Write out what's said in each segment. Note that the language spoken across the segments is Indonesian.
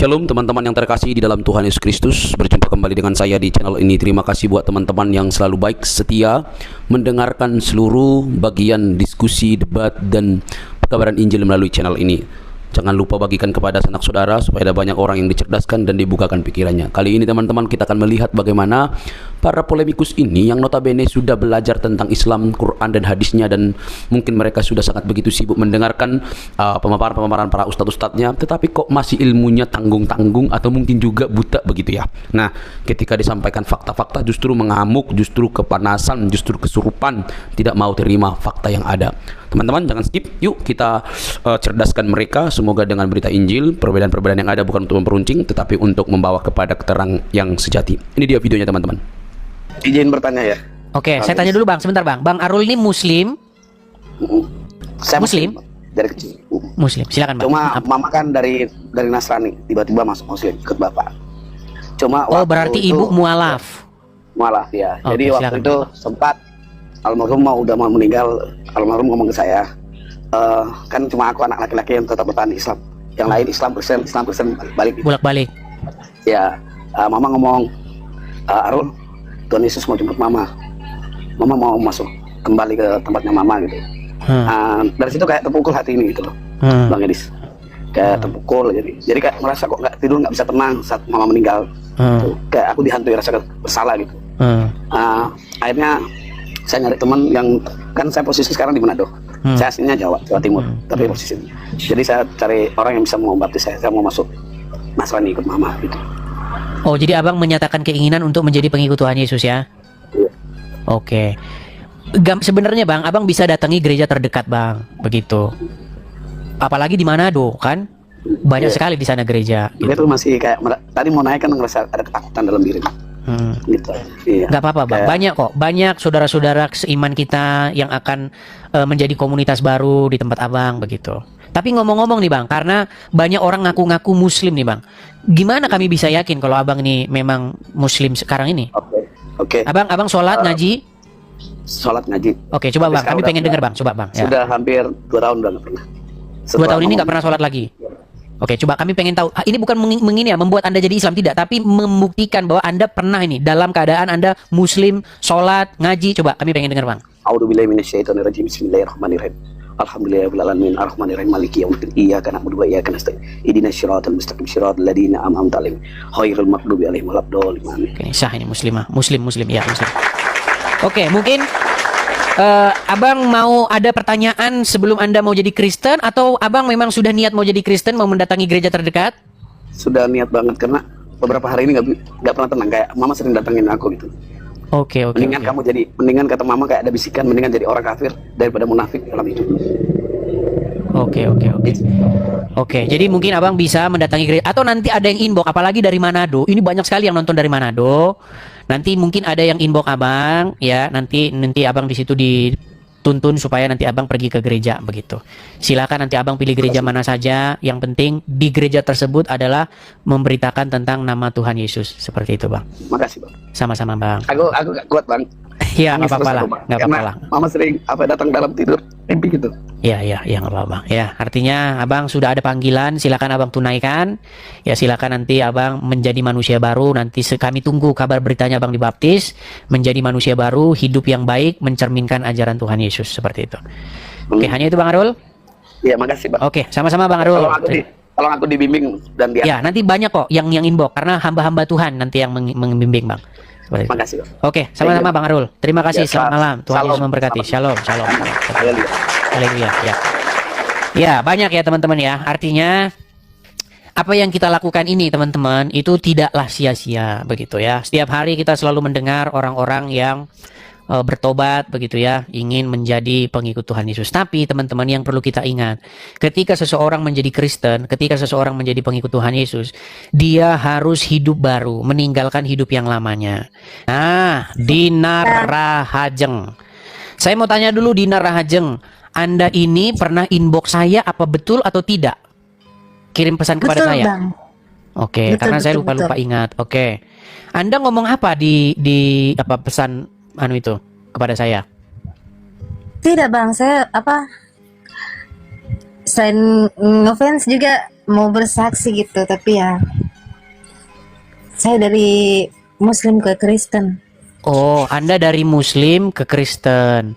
Shalom teman-teman yang terkasih di dalam Tuhan Yesus Kristus. Berjumpa kembali dengan saya di channel ini. Terima kasih buat teman-teman yang selalu baik setia mendengarkan seluruh bagian diskusi, debat, dan pekabaran Injil melalui channel ini. Jangan lupa bagikan kepada sanak saudara supaya ada banyak orang yang dicerdaskan dan dibukakan pikirannya. Kali ini teman-teman kita akan melihat bagaimana para polemikus ini yang notabene sudah belajar tentang Islam, Quran dan hadisnya, dan mungkin mereka sudah sangat begitu sibuk mendengarkan pemaparan-pemaparan para ustadz-ustadznya, tetapi kok masih ilmunya tanggung-tanggung atau mungkin juga buta begitu ya. Nah, ketika disampaikan fakta-fakta justru mengamuk, justru kepanasan, justru kesurupan, tidak mau terima fakta yang ada. Teman-teman jangan skip, yuk kita cerdaskan mereka. Semoga dengan berita Injil, perbedaan-perbedaan yang ada bukan untuk memperuncing, tetapi untuk membawa kepada keterang yang sejati. Ini dia videonya teman-teman. Izin bertanya ya. Oke, saya tanya dulu Bang, sebentar Bang. Bang Arul ini Muslim? Saya Muslim? dari kecil. Muslim, silakan Bang. Cuma mama kan dari Nasrani, tiba-tiba masuk Muslim ikut bapak. Cuma Oh, berarti itu, ibu mualaf. mualaf ya. Oke, Jadi waktu silakan. itu sempat almarhum udah mau meninggal, almarhum ngomong ke saya, kan cuma aku anak laki-laki yang tetap bertahan di Islam. Yang lain Islam Kristen balik. Bolak-balik. Ya, mama ngomong, Arul, Tuhan Yesus mau jemput mama. Mama mau masuk kembali ke tempatnya mama gitu. Dari situ kayak terpukul hati ini gitu loh, Bang Edis. Kayak terpukul, jadi kayak merasa kok nggak tidur, nggak bisa tenang saat mama meninggal. Gitu. Kayak aku dihantui rasa bersalah gitu. Akhirnya saya nyari teman yang, kan saya posisi sekarang di Manado. Saya aslinya Jawa Timur, tapi posisinya. Jadi saya cari orang yang bisa mau baptis saya mau masuk Nasrani ikut mama gitu. Oh, jadi Abang menyatakan keinginan untuk menjadi pengikut Tuhan Yesus ya? Iya. Oke. Sebenarnya Bang, Abang bisa datangi gereja terdekat Bang, begitu. Apalagi di Manado kan? Banyak sekali di sana gereja. Dia tuh masih kayak, tadi mau naik kan ngerasa ada ketakutan dalam diri. Gitu. Iya. Nggak apa-apa Bang, banyak kok. Banyak saudara-saudara seiman kita yang akan menjadi komunitas baru di tempat Abang, begitu. Tapi ngomong-ngomong nih Bang, karena banyak orang ngaku-ngaku Muslim nih Bang. Gimana kami bisa yakin kalau Abang ini memang Muslim sekarang ini? Oke. Abang sholat, ngaji? Sholat ngaji. Oke, coba Tapi Bang, kami sekarang pengen dengar Bang, coba Bang. Ya. Sudah hampir 2 tahun udah nggak pernah. 2 tahun ini nggak pernah sholat lagi? Oke, coba kami pengen tahu. Ini bukan ya, membuat Anda jadi Islam, tidak, tapi membuktikan bahwa Anda pernah ini dalam keadaan Anda Muslim, sholat, ngaji. Coba kami pengen dengar Bang. A'udzubillahi minasyaitonirrajim. Bismillahirrahmanirrahim. Alhamdulillahirabbil alamin arrahmanirrahim maliki yaumiddin iyyaka na'budu wa iyyaka nasta'in ihdinas siratal mustaqim siratal ladzina an'amta 'alaihim ghairil maghdubi 'alaihim waladdallin. Oke, sah ini muslimah, muslim ya, muslim. Oke, mungkin Abang mau ada pertanyaan sebelum Anda mau jadi Kristen, atau Abang memang sudah niat mau jadi Kristen, mau mendatangi gereja terdekat? Sudah niat banget, karena beberapa hari ini nggak pernah tenang, kayak mama sering datangin aku gitu. Oke. Mendingan kata mama, kayak ada bisikan, mendingan jadi orang kafir daripada munafik dalam hidup. Oke, jadi mungkin Abang bisa mendatangi gereja, atau nanti ada yang inbox, apalagi dari Manado. Ini banyak sekali yang nonton dari Manado. Nanti mungkin ada yang inbox Abang, ya. Nanti Abang di situ dituntun supaya nanti Abang pergi ke gereja, begitu. Silakan nanti Abang pilih gereja mana saja. Yang penting di gereja tersebut adalah memberitakan tentang nama Tuhan Yesus, seperti itu Bang. Makasih Bang. Sama-sama Bang. Aku gak kuat Bang. Iya, nggak apa-apa lah, nggak apa-apa lah. Mama sering datang dalam tidur mimpi gitu. Iya, nggak apa-apa. Ya, artinya Abang sudah ada panggilan, silakan Abang tunaikan. Ya, silakan nanti Abang menjadi manusia baru. Nanti kami tunggu kabar beritanya Abang dibaptis, menjadi manusia baru, hidup yang baik, mencerminkan ajaran Tuhan Yesus, seperti itu. Oke, hanya itu Bang Arul. Iya, makasih Bang. Oke, sama-sama Bang Arul. Kalau aku dibimbing dan dia. Ya, nanti banyak kok yang inbox, karena hamba-hamba Tuhan nanti yang membimbing Bang. Makasih Bang. Oke, sama-sama Bang Arul. Terima kasih. Selamat malam. Tuhan Yesus memberkati. Shalom. Haleluya. Ya, banyak ya teman-teman ya. Artinya apa yang kita lakukan ini teman-teman itu tidaklah sia-sia, begitu ya. Setiap hari kita selalu mendengar orang-orang yang bertobat, begitu ya, ingin menjadi pengikut Tuhan Yesus. Tapi teman-teman, yang perlu kita ingat, ketika seseorang menjadi Kristen, ketika seseorang menjadi pengikut Tuhan Yesus, dia harus hidup baru, meninggalkan hidup yang lamanya. Nah, Dinar Rahajeng, saya mau tanya dulu Dinar Rahajeng, Anda ini pernah inbox saya, apa betul atau tidak? Kirim pesan kepada saya. Bang. Oke, karena saya lupa ingat. Oke. Anda ngomong apa di apa pesan itu kepada saya? Tidak Bang, saya ngefans juga mau bersaksi gitu, tapi ya saya dari Muslim ke Kristen. Oh, Anda dari Muslim ke Kristen.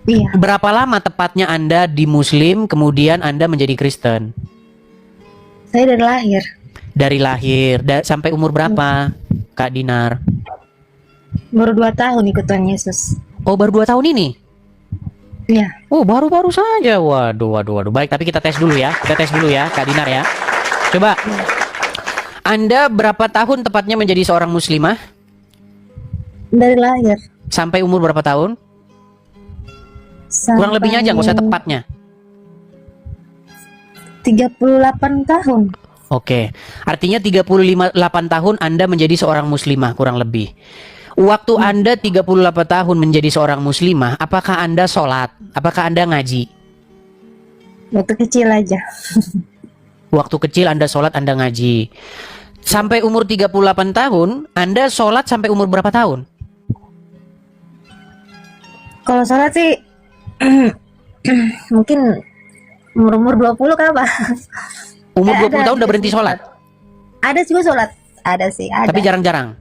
Iya, Berapa lama tepatnya Anda di Muslim, kemudian Anda menjadi Kristen? saya dari lahir. Dari lahir, sampai umur berapa, Kak Dinar? Baru 2 tahun ikut Tuhan Yesus. Oh, baru 2 tahun ini? Iya, Oh, baru-baru saja. Waduh. Baik, tapi kita tes dulu ya. Kita tes dulu ya, Kak Dinar ya. Coba, Anda berapa tahun tepatnya menjadi seorang muslimah? dari lahir. Sampai umur berapa tahun? Kurang lebihnya aja, nggak usah tepatnya. 38 tahun. Oke, artinya 38 tahun Anda menjadi seorang muslimah kurang lebih. Waktu Anda 38 tahun menjadi seorang muslimah, apakah Anda sholat? Apakah Anda ngaji? Waktu kecil aja. Waktu kecil Anda sholat, Anda ngaji. Sampai umur 38 tahun, Anda sholat sampai umur berapa tahun? Kalau sholat sih mungkin umur 20 kah, Pak? Umur 20 Ada tahun udah berhenti sholat? Ada juga sholat. Ada sih, ada. Tapi jarang-jarang?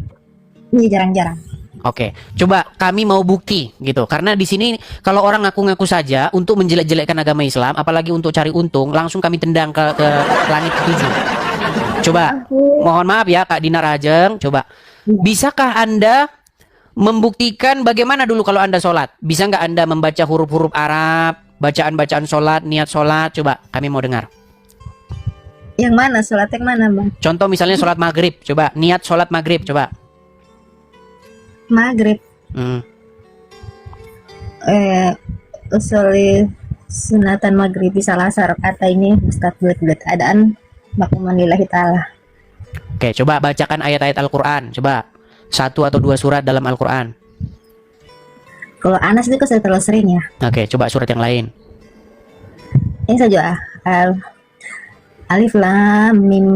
Iya, jarang-jarang. Oke, coba kami mau bukti gitu. Karena di sini kalau orang ngaku-ngaku saja untuk menjelek-jelekkan agama Islam, apalagi untuk cari untung, langsung kami tendang ke langit ketujuh. Coba, mohon maaf ya Kak Dinar Rajeng, coba. Bisakah Anda membuktikan bagaimana dulu kalau Anda sholat? Bisa nggak Anda membaca huruf-huruf Arab, bacaan-bacaan sholat, niat sholat? Coba, kami mau dengar. Yang mana? Sholat yang mana, Bang? Contoh misalnya sholat maghrib, coba. Niat sholat maghrib, coba. Maghrib. Usolli sunatan maghrib salah kata ini Ustaz buat adaan makmumanlillahi ta'ala. Oke, coba bacakan ayat-ayat Al-Quran. Coba, 1 atau 2 surat dalam Al-Quran. Kalau Anas itu saya terlalu sering ya. Oke, coba surat yang lain. Ini saja Alif Lam Mim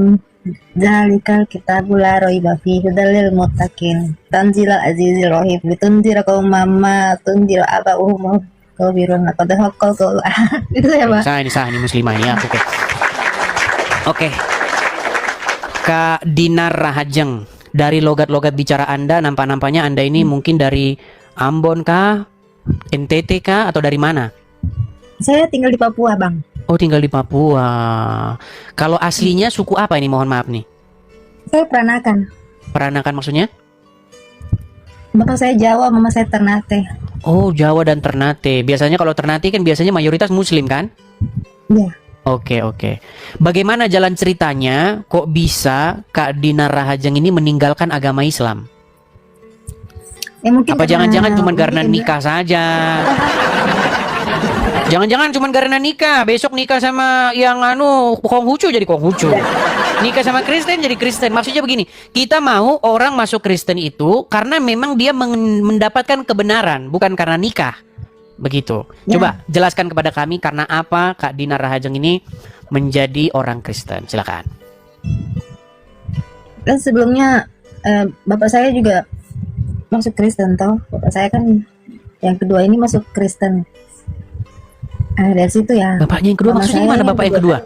Zalikal kitabul la raiba fihi hudal lil muttaqin tanzilal azizir rahim litunzira qauman ma tunzira aba'uhum kabirun laqad haqqal qawl. Itu ya, Pak. Sah ini muslimah ya. Oke. Kak Dinar Rahajeng, dari logat-logat bicara Anda, nampak-nampaknya Anda ini mungkin dari Ambon kah? NTT kah? Atau dari mana? Saya tinggal di Papua, Bang. Oh, tinggal di Papua. Kalau aslinya suku apa ini? Mohon maaf nih. Saya Peranakan. Peranakan maksudnya? Bapak saya Jawa, mama saya Ternate. Oh, Jawa dan Ternate. Biasanya kalau Ternate kan biasanya mayoritas muslim kan? Iya. Oke. Bagaimana jalan ceritanya kok bisa Kak Dinar Rahajeng ini meninggalkan agama Islam? Mungkin Apa jangan-jangan cuma karena mungkin nikah saja? Jangan-jangan cuma karena nikah, besok nikah sama yang Konghucu jadi Konghucu. Nikah sama Kristen jadi Kristen. Maksudnya begini, kita mau orang masuk Kristen itu karena memang dia mendapatkan kebenaran, bukan karena nikah. Begitu. Coba jelaskan kepada kami karena apa Kak Dinar Rahajeng ini menjadi orang Kristen. Silakan. kan sebelumnya bapak saya juga masuk Kristen toh. Bapak saya kan yang kedua ini masuk Kristen. Dari situ ya. Bapaknya yang kedua mama maksudnya saya gimana bapak yang juga- kedua?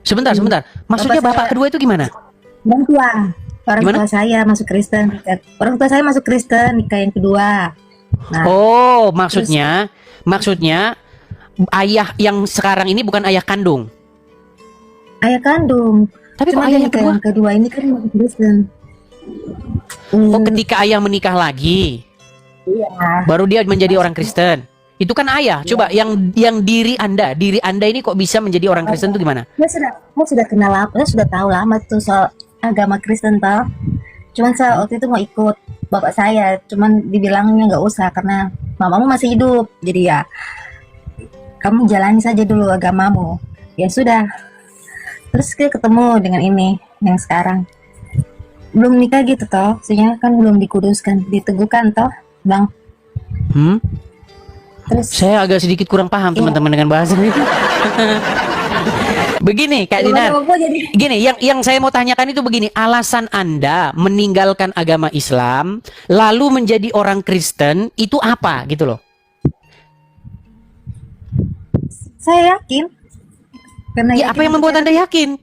Sebentar. Maksudnya bapak kedua itu gimana? Orang tua. Orang Gimana? tua saya masuk Kristen. Orang tua saya masuk Kristen nikah yang kedua. Nah, Oh, maksudnya ayah yang sekarang ini bukan ayah kandung. ayah kandung. Tapi kok Cuma ayah dia yang nikah kedua? yang kedua ini kan masuk Kristen. Oh, ketika ayah menikah lagi, Iya. baru dia menjadi orang Kristen. Itu kan ayah. Coba yang diri Anda ini kok bisa menjadi orang Kristen itu gimana? Saya sudah kenal lama, saya sudah tahu lama tuh soal agama Kristen toh. Cuman saya waktu itu mau ikut bapak saya, cuman dibilangnya nggak usah karena mamamu masih hidup. Jadi ya kamu jalani saja dulu agamamu. Ya sudah. Terus kita ketemu dengan ini yang sekarang. Belum nikah gitu toh, maksudnya kan belum dikuduskan, diteguhkan toh, Bang. Terus Saya agak sedikit kurang paham teman-teman dengan bahasa ini. Begini Kak Dinar. Gini, yang saya mau tanyakan itu begini, alasan Anda meninggalkan agama Islam lalu menjadi orang Kristen itu apa gitu loh? saya yakin karena Ya apa yang membuat Anda yakin?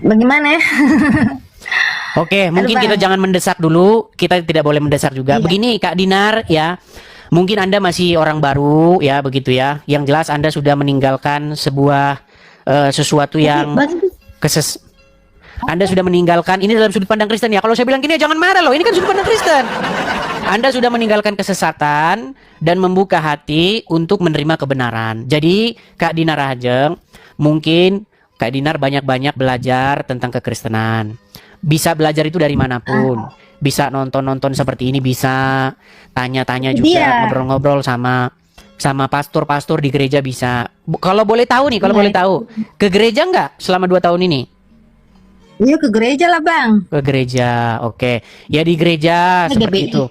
Bagaimana ya? Oke, mungkin Bang. kita jangan mendesak dulu. Kita tidak boleh mendesak juga. Iya. Begini Kak Dinar ya. Mungkin Anda masih orang baru ya, begitu ya. Yang jelas Anda sudah meninggalkan sebuah sesuatu yang Bang, Anda sudah meninggalkan ini dalam sudut pandang Kristen ya. Kalau saya bilang gini jangan marah loh. Ini kan sudut pandang Kristen. Anda sudah meninggalkan kesesatan dan membuka hati untuk menerima kebenaran. Jadi Kak Dinar Rahajeng, mungkin Kak Dinar banyak-banyak belajar tentang kekristenan. Bisa belajar itu dari manapun. Bisa nonton-nonton seperti ini, bisa tanya-tanya juga, Iya. ngobrol-ngobrol sama pastor-pastor di gereja bisa. Kalau boleh tahu nih, kalau Iya. boleh tahu, ke gereja nggak selama 2 tahun ini? Yuk ke gereja lah Bang. Ke gereja, oke. Ya di gereja seperti GBI. itu.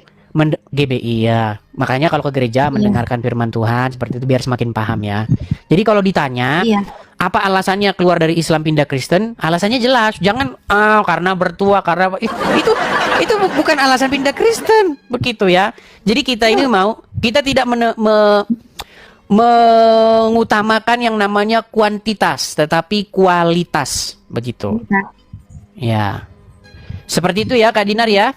GBI ya. Makanya kalau ke gereja mendengarkan firman Tuhan seperti itu biar semakin paham ya. Jadi kalau ditanya Iya. apa alasannya keluar dari Islam pindah Kristen? Alasannya jelas. Jangan karena bertua karena itu bukan alasan pindah Kristen begitu ya. Jadi kita ini kita tidak mengutamakan yang namanya kuantitas tetapi kualitas begitu. Nah. Ya. Seperti itu ya Kak Dinar ya.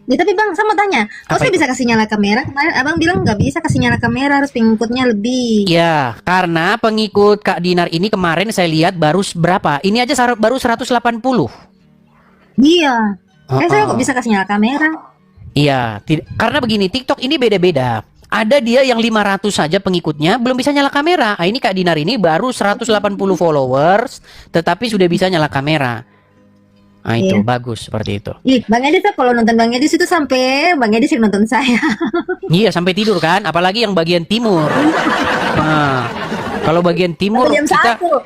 Ya, tapi Bang, sama tanya, kok Apa saya itu? bisa kasih nyala kamera? Kemarin Abang bilang nggak bisa kasih nyala kamera, harus pengikutnya lebih. Ya, karena pengikut Kak Dinar ini kemarin saya lihat baru berapa? Ini aja baru 180. Iya. Saya kok Oh. bisa kasih nyala kamera? Iya, karena begini, TikTok ini beda-beda. Ada dia yang 500 saja pengikutnya belum bisa nyala kamera. Ini Kak Dinar ini baru 180 followers tetapi sudah bisa nyala kamera. Nah, itu Iya. bagus seperti itu. Ih, Bang Edis kalau nonton Bang Edis itu sampai Bang Edis yang nonton saya. Iya, sampai tidur kan, apalagi yang bagian timur. Nah, kalau bagian timur Sampai jam 1.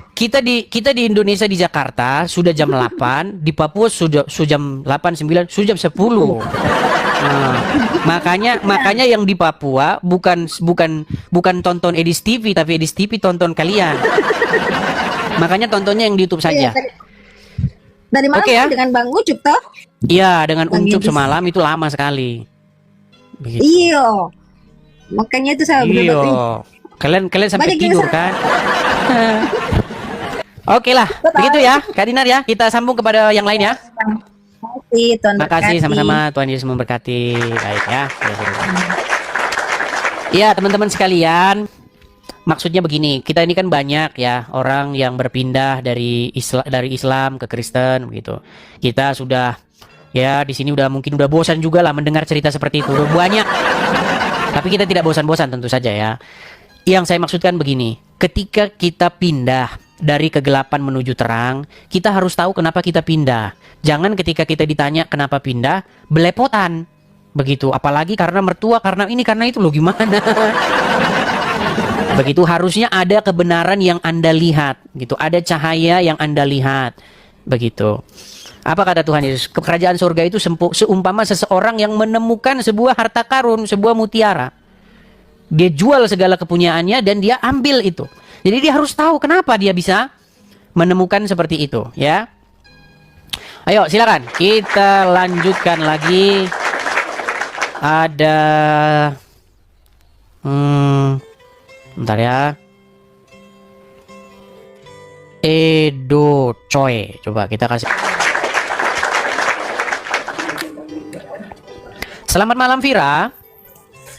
kita di Indonesia di Jakarta sudah jam 8, di Papua sudah jam 8 9, sudah jam 10. Nah, makanya yang di Papua bukan tonton Edis TV tapi Edis TV tonton kalian. Makanya tontonnya yang di YouTube saja. Dari malam Oke, ya. dengan Bang Ucup toh? Iya, dengan Bang Uncup Edis. semalam itu lama sekali. Begitu. Iya. Makanya itu saya Iya. benar-benar Kalian sampai Banyak yang tidur kan? Oke lah, begitu ya, Kak Dinar ya. Kita sambung kepada yang lain ya. kasih, Tuhan Makasih berkati. sama-sama, Tuhan Yesus memberkati. Baik ya. Ya, teman-teman sekalian. Maksudnya begini, kita ini kan banyak ya orang yang berpindah dari Islam ke Kristen begitu. Kita sudah ya di sini mungkin udah bosan juga lah mendengar cerita seperti itu. Udah banyak. Tapi kita tidak bosan-bosan tentu saja ya. Yang saya maksudkan begini, ketika kita pindah dari kegelapan menuju terang, kita harus tahu kenapa kita pindah. Jangan ketika kita ditanya kenapa pindah, belepotan. Begitu, apalagi karena mertua, karena ini, karena itu, loh gimana? Begitu, harusnya ada kebenaran yang Anda lihat, gitu. Ada cahaya yang Anda lihat. Begitu. Apa kata Tuhan Yesus? Kerajaan surga itu seumpama seseorang yang menemukan sebuah harta karun, sebuah mutiara. Dia jual segala kepunyaannya dan dia ambil itu. Jadi dia harus tahu kenapa dia bisa menemukan seperti itu, ya. Ayo, silakan. Kita lanjutkan lagi. Ada bentar ya. Edo Choi. Coba kita kasih. Selamat malam Vira.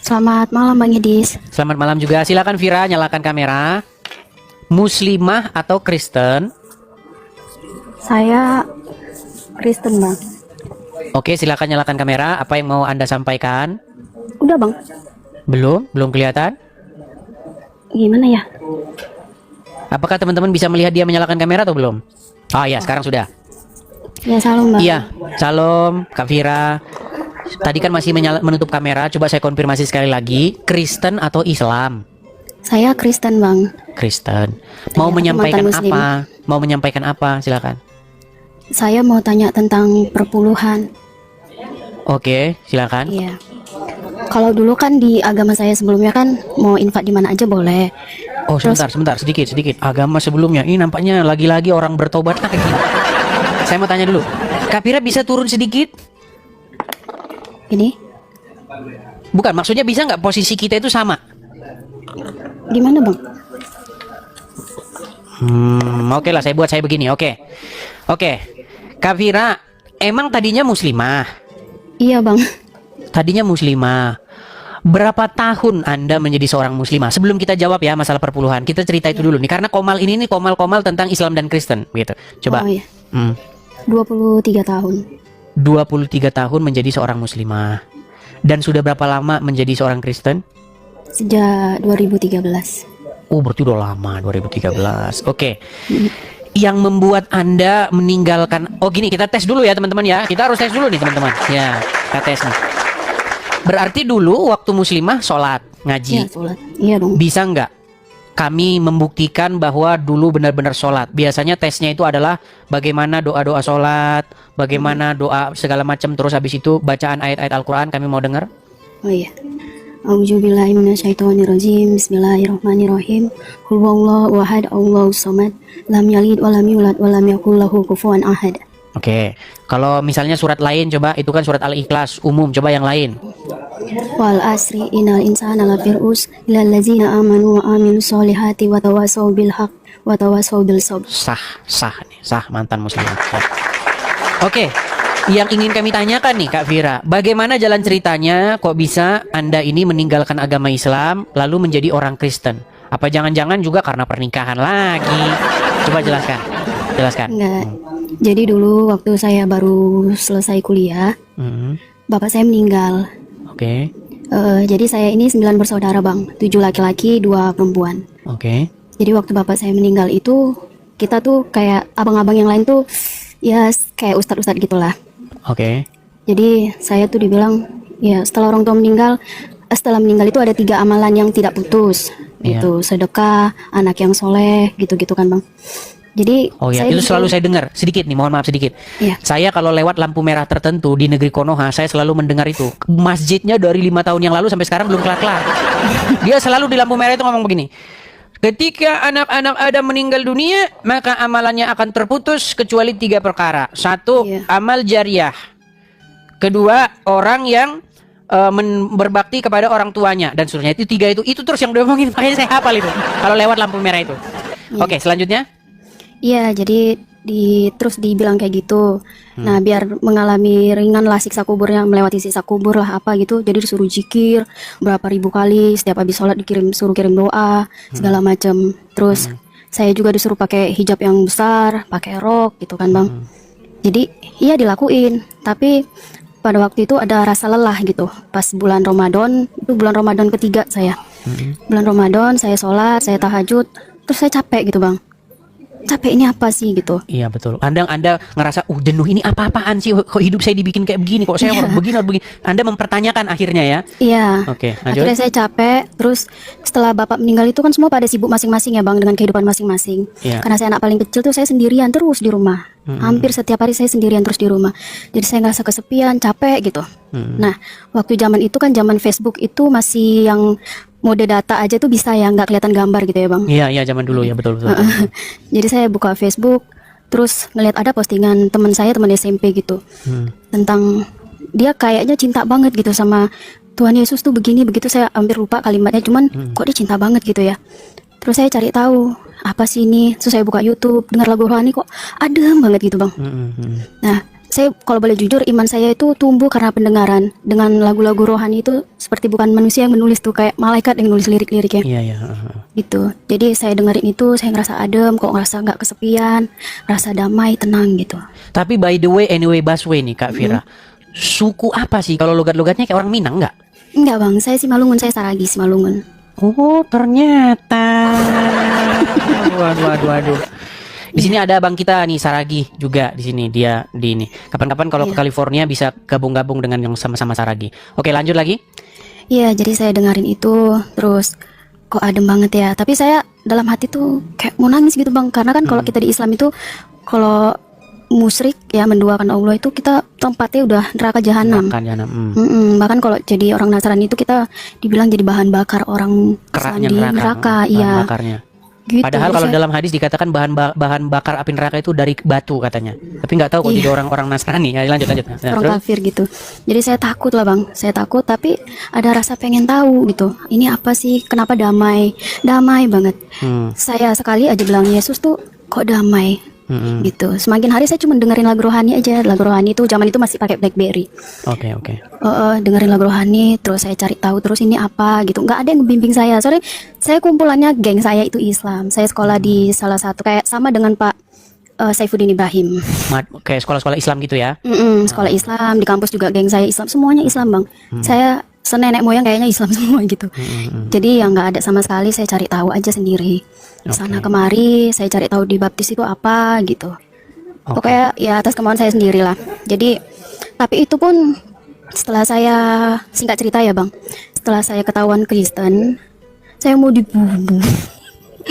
Selamat malam Bang Edis. Selamat malam juga. Silakan Vira, nyalakan kamera. Muslimah atau Kristen? Saya Kristen Bang. Oke, silakan nyalakan kamera. Apa yang mau Anda sampaikan? Udah Bang. Belum kelihatan? Gimana ya? Apakah teman-teman bisa melihat dia menyalakan kamera atau belum? Oh ya, sekarang sudah. Ya salam Bang. Iya, Shalom Kak Vira. Tadi kan masih menutup kamera. Coba saya konfirmasi sekali lagi. Kristen atau Islam? Saya Kristen Bang. Kristen. Mau Iya, menyampaikan mantan Muslim. apa? Mau menyampaikan apa? Silakan. Saya mau tanya tentang perpuluhan. Oke, silakan. Iya. Kalau dulu kan di agama saya sebelumnya kan mau infak di mana aja boleh. Oh, sebentar, sedikit. Agama sebelumnya. Ini nampaknya lagi-lagi orang bertobat lagi. Saya mau tanya dulu. Kak Vira bisa turun sedikit? Ini Bukan, maksudnya bisa nggak posisi kita itu sama? gimana Bang? Oke lah, saya begini. Oke. Kak Vira, emang tadinya muslimah? Iya bang. Tadinya muslimah. Berapa tahun Anda menjadi seorang muslimah? Sebelum kita jawab ya masalah perpuluhan, kita cerita itu dulu nih. Karena Komal ini nih Komal tentang Islam dan Kristen gitu. Coba. Oh iya. 23 tahun. 23 tahun menjadi seorang muslimah. Dan sudah berapa lama menjadi seorang Kristen? Sejak 2013. Oh, berarti udah lama, 2013. Oke. Yang membuat Anda meninggalkan... Oh gini, kita tes dulu ya teman-teman ya. Kita harus tes dulu nih teman-teman. Ya, kita tes nih. Berarti dulu waktu muslimah sholat, ngaji. Iya, sholat. Iya dong. Bisa nggak kami membuktikan bahwa dulu benar-benar sholat? Biasanya tesnya itu adalah bagaimana doa-doa sholat, bagaimana doa segala macam. Terus habis itu bacaan ayat-ayat Al-Quran kami mau dengar. Oh iya. A'udzubillahi minasyaitonirrajim. Bismillahirrahmanirrahim. Qul huwallahu ahad, Allahus samad, lam yalid wa lam yulad wa lam yakul lahu kufuwan ahad. Oke. Kalau misalnya surat lain coba, itu kan surat Al-Ikhlas umum, coba yang lain. Wal asri innal insana lafi khusr illal ladzina amanu wa amilus solihati wa tawassaw bil haqq wa tawassaw bil sabr. Sah nih, sah mantan muslimah. Ya. Oke. Yang ingin kami tanyakan nih Kak Vira, bagaimana jalan ceritanya kok bisa Anda ini meninggalkan agama Islam lalu menjadi orang Kristen? Apa jangan-jangan juga karena pernikahan lagi? Coba jelaskan. Enggak. Jadi dulu waktu saya baru selesai kuliah, bapak saya meninggal. Oke. Jadi saya ini 9 bersaudara bang, 7 laki-laki, 2 perempuan. Oke. Jadi waktu bapak saya meninggal itu, kita tuh kayak abang-abang yang lain tuh, ya kayak ustadz-ustadz gitulah. Oke. Jadi saya tuh dibilang, ya setelah orang tua meninggal, setelah meninggal itu ada 3 amalan yang tidak putus, gitu, sedekah, anak yang soleh, gitu-gitu kan bang. Jadi oh ya, itu selalu saya dengar sedikit nih, mohon maaf sedikit. Iya. Saya kalau lewat lampu merah tertentu di negeri Konoha, saya selalu mendengar itu. Masjidnya dari 5 tahun yang lalu sampai sekarang belum kelar-kelar. Dia selalu di lampu merah itu ngomong begini. Ketika anak-anak Adam meninggal dunia, maka amalannya akan terputus kecuali 3 perkara. 1, amal jariah. 2, orang yang berbakti kepada orang tuanya dan seterusnya. Itu 3 itu terus yang diomongin, makanya saya hafal itu. Kalau lewat lampu merah itu. Oke, selanjutnya. Iya, jadi terus dibilang kayak gitu. Nah, biar mengalami ringan lah siksa kuburnya, melewati siksa kubur lah apa gitu. Jadi disuruh zikir berapa ribu kali, setiap habis sholat suruh kirim doa, segala macam. Terus saya juga disuruh pakai hijab yang besar, pakai rok gitu kan, Bang. Jadi iya dilakuin, tapi pada waktu itu ada rasa lelah gitu. Pas bulan Ramadan, itu bulan Ramadan ketiga saya. Bulan Ramadan saya sholat, saya tahajud, terus saya capek gitu, Bang. Capek ini apa sih gitu. Iya betul. Anda ngerasa jenuh, ini apa-apaan sih, kok hidup saya dibikin kayak begini, kok saya orang begini. Anda mempertanyakan akhirnya ya. Iya. Oke, lanjut. Akhirnya saya capek. Terus setelah bapak meninggal itu kan semua pada sibuk masing-masing ya Bang, dengan kehidupan masing-masing. Iya. Karena saya anak paling kecil tuh saya sendirian terus di rumah. Hampir setiap hari saya sendirian terus di rumah. Jadi saya ngerasa kesepian, capek gitu. Nah, waktu zaman itu kan zaman Facebook itu masih yang mode data aja tuh bisa ya, nggak kelihatan gambar gitu ya Bang. Iya zaman dulu ya, betul. Jadi saya buka Facebook, terus ngeliat ada postingan teman saya, teman SMP gitu, tentang dia kayaknya cinta banget gitu sama Tuhan Yesus tuh begini begitu. Saya hampir lupa kalimatnya, cuman kok dia cinta banget gitu ya. Terus saya cari tahu apa sih ini, terus saya buka YouTube, dengar lagu rohani kok adem banget gitu Bang. Nah, saya kalau boleh jujur, iman saya itu tumbuh karena pendengaran dengan lagu-lagu rohani itu, seperti bukan manusia yang menulis tuh, kayak malaikat yang nulis lirik-liriknya. Iya. Gitu. Jadi saya dengerin itu, saya ngerasa adem, kok ngerasa nggak kesepian, ngerasa damai, tenang gitu. Tapi by the way, anyway, Baswe nih Kak Vira, suku apa sih? Kalau logat-logatnya kayak orang Minang nggak? Enggak Bang, saya Simalungun, saya Saragi Simalungun. Oh ternyata. Waduh. Di sini ada abang kita nih Saragi juga di sini, dia di ini. Kapan-kapan kalau ke California bisa gabung-gabung dengan yang sama-sama Saragi. Oke, lanjut lagi. Iya, jadi saya dengerin itu, terus kok adem banget ya. Tapi saya dalam hati tuh kayak mau nangis gitu Bang, karena kan kalau kita di Islam itu, kalau musyrik ya menduakan Allah itu kita tempatnya udah neraka jahanam. Bahkan kalau jadi orang Nasrani itu kita dibilang jadi bahan bakar orang keraknya Islam di neraka. Iya. Gitu. Padahal kalau Saya- dalam hadis dikatakan bahan bakar api neraka itu dari batu katanya. Tapi nggak tahu kok Iya. jadi orang-orang Nasrani. Ya, lanjut. Nah, orang terus? kafir gitu. Jadi saya takut lah bang, saya takut tapi ada rasa pengen tahu gitu. Ini apa sih? Kenapa damai? Damai banget. Saya sekali aja bilang Yesus tuh kok damai gitu. Semakin hari saya cuma dengerin lagu rohani aja. Lagu rohani itu zaman itu masih pakai BlackBerry. Oke. Dengerin lagu rohani, terus saya cari tahu terus ini apa gitu. Nggak ada yang ngebimbing saya. Soalnya saya kumpulannya geng saya itu Islam. Saya sekolah di salah satu kayak sama dengan Pak Saifuddin Ibrahim. Kayak sekolah-sekolah Islam gitu ya. Sekolah Islam, di kampus juga geng saya Islam, semuanya Islam bang. Saya senenek moyang kayaknya Islam semua gitu. Jadi yang nggak ada sama sekali, saya cari tahu aja sendiri. Sana kemari, saya cari tahu di baptis itu apa gitu. Pokoknya ya atas kemauan saya sendiri lah. Jadi tapi itu pun setelah saya singkat cerita ya bang, setelah saya ketahuan Kristen, saya mau dibunuh.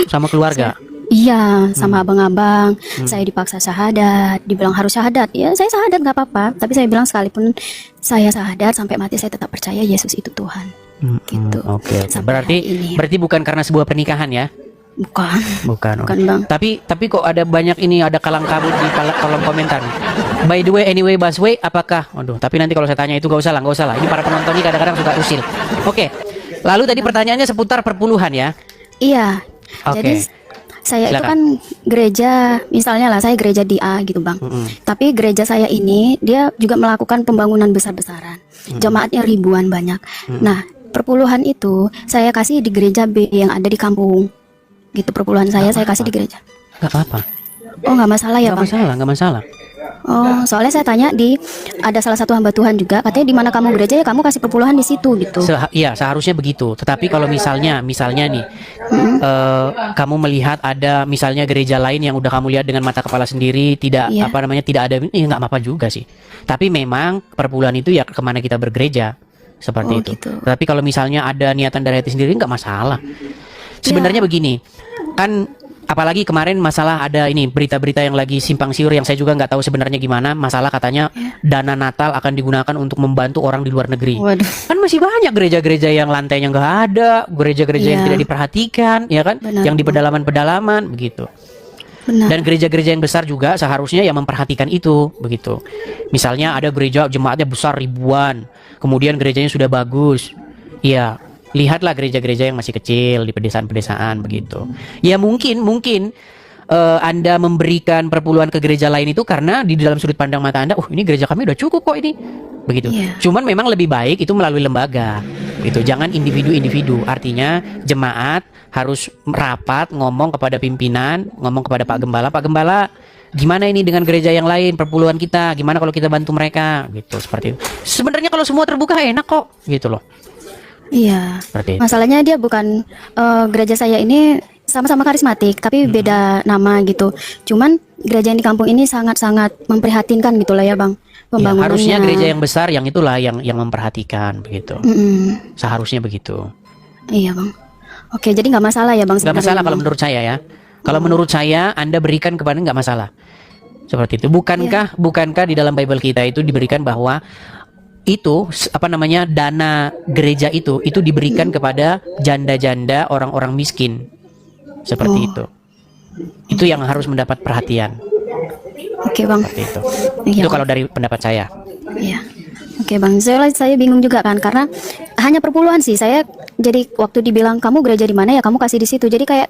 Sama keluarga. Iya, sama abang-abang. Saya dipaksa syahadat, dibilang harus syahadat. Ya, saya syahadat nggak apa-apa. Tapi saya bilang sekalipun saya syahadat sampai mati saya tetap percaya Yesus itu Tuhan. Gitu. Oke. Sampai hari ini. Berarti bukan karena sebuah pernikahan ya? Bukan. Bukan bang. Tapi kok ada banyak ini, ada kalang kabut di kolom komentar. By the way, anyway, Baswe, apakah? Waduh, tapi nanti kalau saya tanya itu nggak usah lah. Ini para penonton ini kadang-kadang suka usil. Oke. Lalu tadi pertanyaannya seputar perpuluhan ya? Iya. Oke. Jadi saya itu Silakan. kan gereja, misalnya lah saya gereja di A gitu bang. Tapi gereja saya ini dia juga melakukan pembangunan besar-besaran. Jemaatnya ribuan banyak. Nah perpuluhan itu saya kasih di gereja B yang ada di kampung. Gitu perpuluhan saya kasih di gereja. Nggak apa-apa. Oh nggak masalah ya bang. Nggak masalah. Oh soalnya saya tanya ada salah satu hamba Tuhan juga katanya di mana kamu gereja ya kamu kasih perpuluhan di situ gitu. Iya, seharusnya begitu. Tetapi kalau misalnya nih, kamu melihat ada misalnya gereja lain yang udah kamu lihat dengan mata kepala sendiri, tidak Iya. tidak ada, nggak apa-apa juga sih. Tapi memang perpuluhan itu ya kemana kita bergereja, seperti Oh, itu. gitu. Tapi kalau misalnya ada niatan dari hati sendiri, nggak masalah. Sebenarnya begini, kan apalagi kemarin masalah ada ini berita-berita yang lagi simpang siur yang saya juga nggak tahu sebenarnya gimana. Masalah katanya dana Natal akan digunakan untuk membantu orang di luar negeri. Waduh. Kan masih banyak gereja-gereja yang lantainya nggak ada, gereja-gereja yang Iya. tidak diperhatikan, ya kan? Benar. Yang di pedalaman-pedalaman begitu. Benar. Dan gereja-gereja yang besar juga seharusnya yang memperhatikan itu, begitu. Misalnya ada gereja jemaatnya besar ribuan, kemudian gerejanya sudah bagus. Ya, lihatlah gereja-gereja yang masih kecil di pedesaan-pedesaan begitu. Ya mungkin Anda memberikan perpuluhan ke gereja lain itu karena di dalam sudut pandang mata Anda, ini gereja kami udah cukup kok ini. Begitu. Iya. Cuman memang lebih baik itu melalui lembaga. Gitu. Jangan individu-individu. Artinya jemaat harus rapat ngomong kepada pimpinan, ngomong kepada Pak Gembala, gimana ini dengan gereja yang lain perpuluhan kita? Gimana kalau kita bantu mereka? Gitu seperti itu. Sebenarnya kalau semua terbuka enak kok, gitu loh. Iya. Seperti itu. Masalahnya dia bukan gereja saya ini sama-sama karismatik, tapi beda nama gitu. Cuman gereja yang di kampung ini sangat-sangat memprihatinkan gitu lah ya bang. Ya, Pembangunannya. harusnya gereja yang besar yang itulah yang memperhatikan begitu. Seharusnya begitu. Iya bang. Oke, jadi nggak masalah ya bang. Nggak sebenarnya, masalah Bang? kalau menurut saya ya. Kalau menurut saya Anda berikan kepada nggak masalah. Seperti itu. Bukankah di dalam Bible kita itu diberikan bahwa itu dana gereja itu diberikan kepada janda-janda orang-orang miskin. Seperti itu. Itu yang harus mendapat perhatian. Oke bang. Seperti itu. Iya, Itu Bang. kalau dari pendapat saya. Iya. Oke bang, saya bingung juga kan karena hanya perpuluhan sih. Saya jadi waktu dibilang kamu gereja di mana ya kamu kasih di situ. Jadi kayak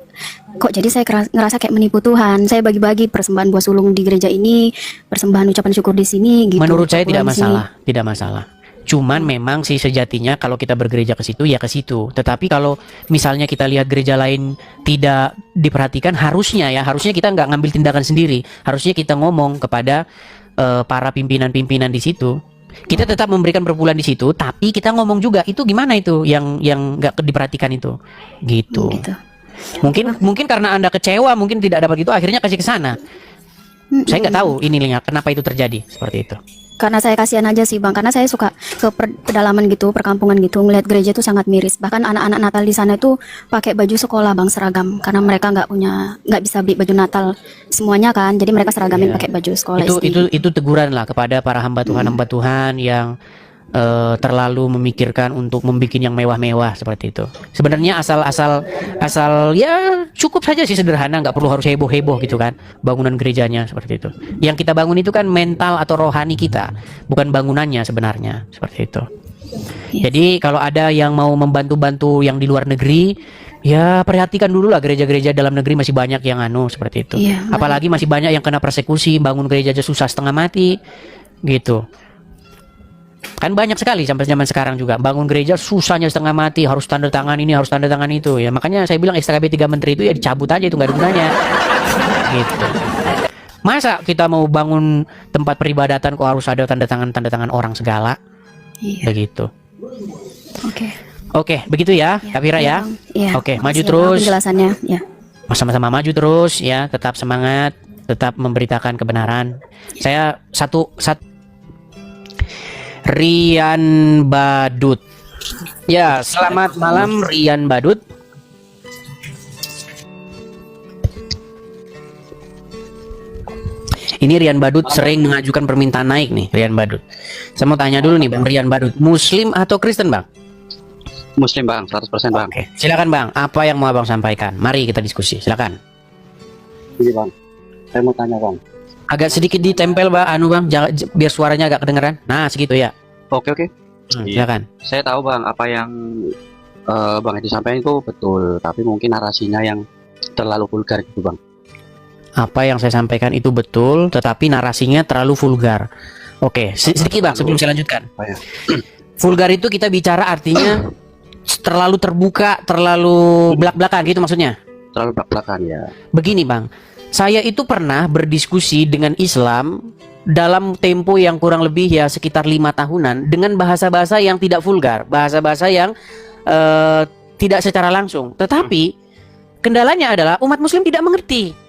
kok jadi saya ngerasa kayak menipu Tuhan. Saya bagi-bagi persembahan buah sulung di gereja ini, persembahan ucapan syukur di sini gitu. Menurut saya tidak perpuluhan di sini. masalah, tidak masalah. Cuman memang sih sejatinya kalau kita bergereja ke situ ya ke situ. Tetapi kalau misalnya kita lihat gereja lain tidak diperhatikan, harusnya kita nggak ngambil tindakan sendiri. Harusnya kita ngomong kepada para pimpinan-pimpinan di situ. Kita tetap memberikan perpuluhan di situ, tapi kita ngomong juga itu gimana itu yang nggak diperhatikan itu, gitu. Gitu. Mungkin karena Anda kecewa, mungkin tidak dapat gitu, akhirnya kasih ke sana. Saya nggak tahu ininya kenapa itu terjadi seperti itu. Karena saya kasihan aja sih bang, karena saya suka ke pedalaman gitu, perkampungan gitu, ngelihat gereja itu sangat miris. Bahkan anak-anak Natal di sana itu pakai baju sekolah bang, seragam, karena mereka nggak bisa beli baju Natal semuanya kan, jadi mereka seragamin Iya. pakai baju sekolah SD. Itu teguran lah kepada para hamba Tuhan yang terlalu memikirkan untuk membuat yang mewah-mewah seperti itu. Sebenarnya asal ya cukup saja sih sederhana, nggak perlu harus heboh-heboh gitu kan bangunan gerejanya seperti itu. Yang kita bangun itu kan mental atau rohani kita, bukan bangunannya sebenarnya seperti itu. Jadi kalau ada yang mau membantu-bantu yang di luar negeri, ya perhatikan dulu lah, gereja-gereja dalam negeri masih banyak yang seperti itu. Apalagi masih banyak yang kena persekusi, bangun gereja aja susah setengah mati gitu. Kan banyak sekali sampai zaman sekarang juga bangun gereja susahnya setengah mati, harus tanda tangan ini, harus tanda tangan itu. Ya makanya saya bilang SKB 3 menteri itu ya dicabut aja, itu nggak ada gunanya. Gitu. Masa kita mau bangun tempat peribadatan kok harus ada tanda tangan orang segala? Begitu. Oke, begitu ya, Kak Fira ya. Oke, maju terus. Penjelasannya, ya. Sama-sama maju terus ya, tetap semangat, tetap memberitakan kebenaran. Saya satu Rian Badut. Ya, selamat malam Rian Badut. Ini Rian Badut sering mengajukan permintaan naik nih, Rian Badut. Saya mau tanya dulu nih Bang Rian Badut, Muslim atau Kristen Bang? Muslim Bang, 100% Bang. Oke, silakan Bang, apa yang mau Abang sampaikan? Mari kita diskusi, silakan. Iya Bang, saya mau tanya Bang. Agak sedikit ditempel Bang, Bang, jangan, biar suaranya agak kedengeran. Nah, segitu ya. Oke. Silakan. Saya tahu Bang, apa yang Bang Edi sampaikan itu betul, tapi mungkin narasinya yang terlalu vulgar gitu Bang. Apa yang saya sampaikan itu betul, tetapi narasinya terlalu vulgar. Oke, sedikit Bang, sebelum saya lanjutkan. Vulgar itu kita bicara artinya terlalu terbuka, terlalu belak-belakan gitu maksudnya. Terlalu belak-belakan ya. Begini Bang, saya itu pernah berdiskusi dengan Islam dalam tempo yang kurang lebih ya sekitar 5 tahunan dengan bahasa-bahasa yang tidak vulgar, bahasa-bahasa yang tidak secara langsung. Tetapi kendalanya adalah umat Muslim tidak mengerti.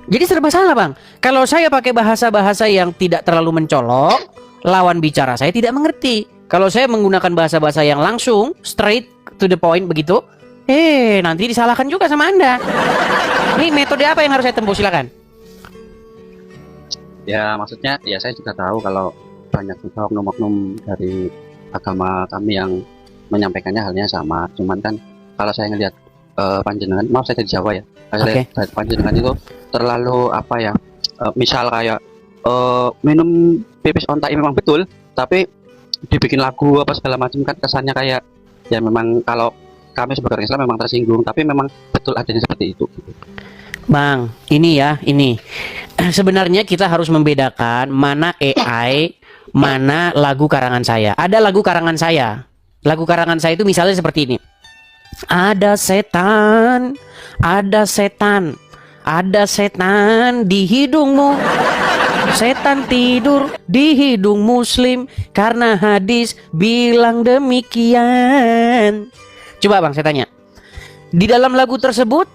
Jadi serba salah Bang. Kalau saya pakai bahasa-bahasa yang tidak terlalu mencolok, lawan bicara saya tidak mengerti. Kalau saya menggunakan bahasa-bahasa yang langsung, straight to the point begitu, nanti disalahkan juga sama Anda. Ini metode apa yang harus saya tempuh? Silakan. Ya maksudnya, ya saya juga tahu kalau banyak juga oknum-oknum dari agama kami yang menyampaikannya halnya sama. Cuman kan kalau saya ngelihat panjenengan, maaf saya dari Jawa ya, panjenengan itu terlalu apa ya, misal kayak minum pipis ontai memang betul, tapi dibikin lagu apa segala macam kan kesannya kayak ya memang kalau kami sebagai orang Islam memang tersinggung, tapi memang betul adanya seperti itu. Bang, ini sebenarnya kita harus membedakan mana AI, mana lagu karangan saya. Ada lagu karangan saya. Lagu karangan saya itu misalnya seperti ini. Ada setan, ada setan, ada setan di hidungmu. Setan tidur di hidung Muslim karena hadis bilang demikian. Coba Bang, saya tanya. Di dalam lagu tersebut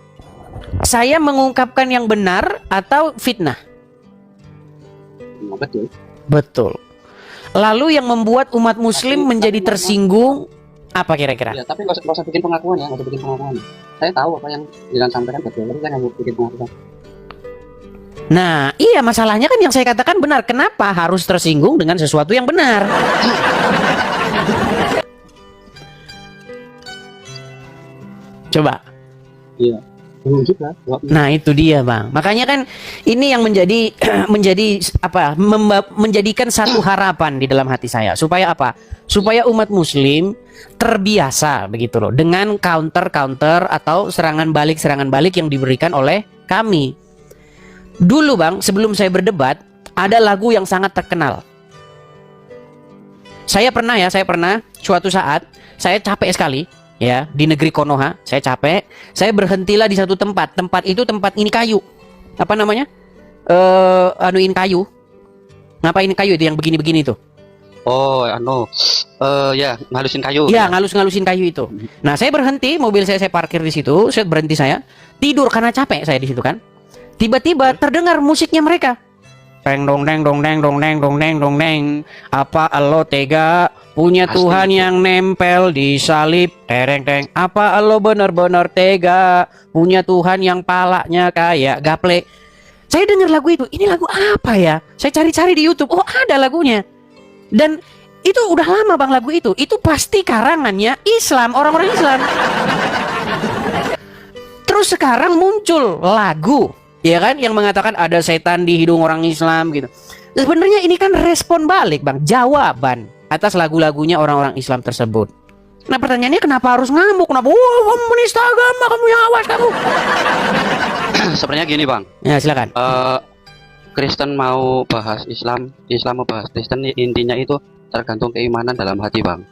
saya mengungkapkan yang benar atau fitnah? Betul. Betul. Lalu yang membuat umat Muslim menjadi tersinggung apa kira-kira? Ya, tapi nggak usah bikin pengakuan ya, nggak usah bikin pengakuan. Saya tahu apa yang Dilan sampaikan betul, tapi kan yang bikin pengakuan. Nah, iya masalahnya kan yang saya katakan benar. Kenapa harus tersinggung dengan sesuatu yang benar? Coba. Iya. Nah itu dia Bang. Makanya kan ini yang menjadi menjadikan satu harapan di dalam hati saya. Supaya apa? Supaya umat Muslim terbiasa begitu loh dengan counter atau serangan balik yang diberikan oleh kami. Dulu Bang, sebelum saya berdebat, ada lagu yang sangat terkenal. Saya pernah suatu saat saya capek sekali. Ya, di negeri Konoha, saya capek. Saya berhentilah di satu tempat. Tempat ini kayu. Apa namanya? Anuin kayu. Ngapain kayu itu yang begini-begini itu? Oh, ya, ngalusin kayu. Ya, ngalusin kayu itu. Nah, saya berhenti, mobil saya parkir di situ. Saya berhenti, saya tidur karena capek saya di situ kan. Tiba-tiba terdengar musiknya mereka. Deng dong deng dong deng dong deng dong deng dong deng. Apa lo tega punya Tuhan yang nempel di salib? Tereng teng. Apa lo benar-benar tega punya Tuhan yang palanya kayak gaple? Saya dengar lagu itu. Ini lagu apa ya? Saya cari-cari di YouTube. Oh, ada lagunya. Dan Itu udah lama Bang lagu itu. Itu pasti karangannya Islam, orang-orang Islam. Terus sekarang muncul lagu, ya kan, yang mengatakan ada setan di hidung orang Islam gitu. Sebenarnya ini kan respon balik Bang, jawaban atas lagu-lagunya orang-orang Islam tersebut. Nah pertanyaannya kenapa harus ngamuk? Kenapa? Wah, kamu menista agama, kamu yang awas kamu. Sebenarnya gini Bang. Ya silakan. Kristen mau bahas Islam, Islam mau bahas Kristen, intinya itu tergantung keimanan dalam hati Bang.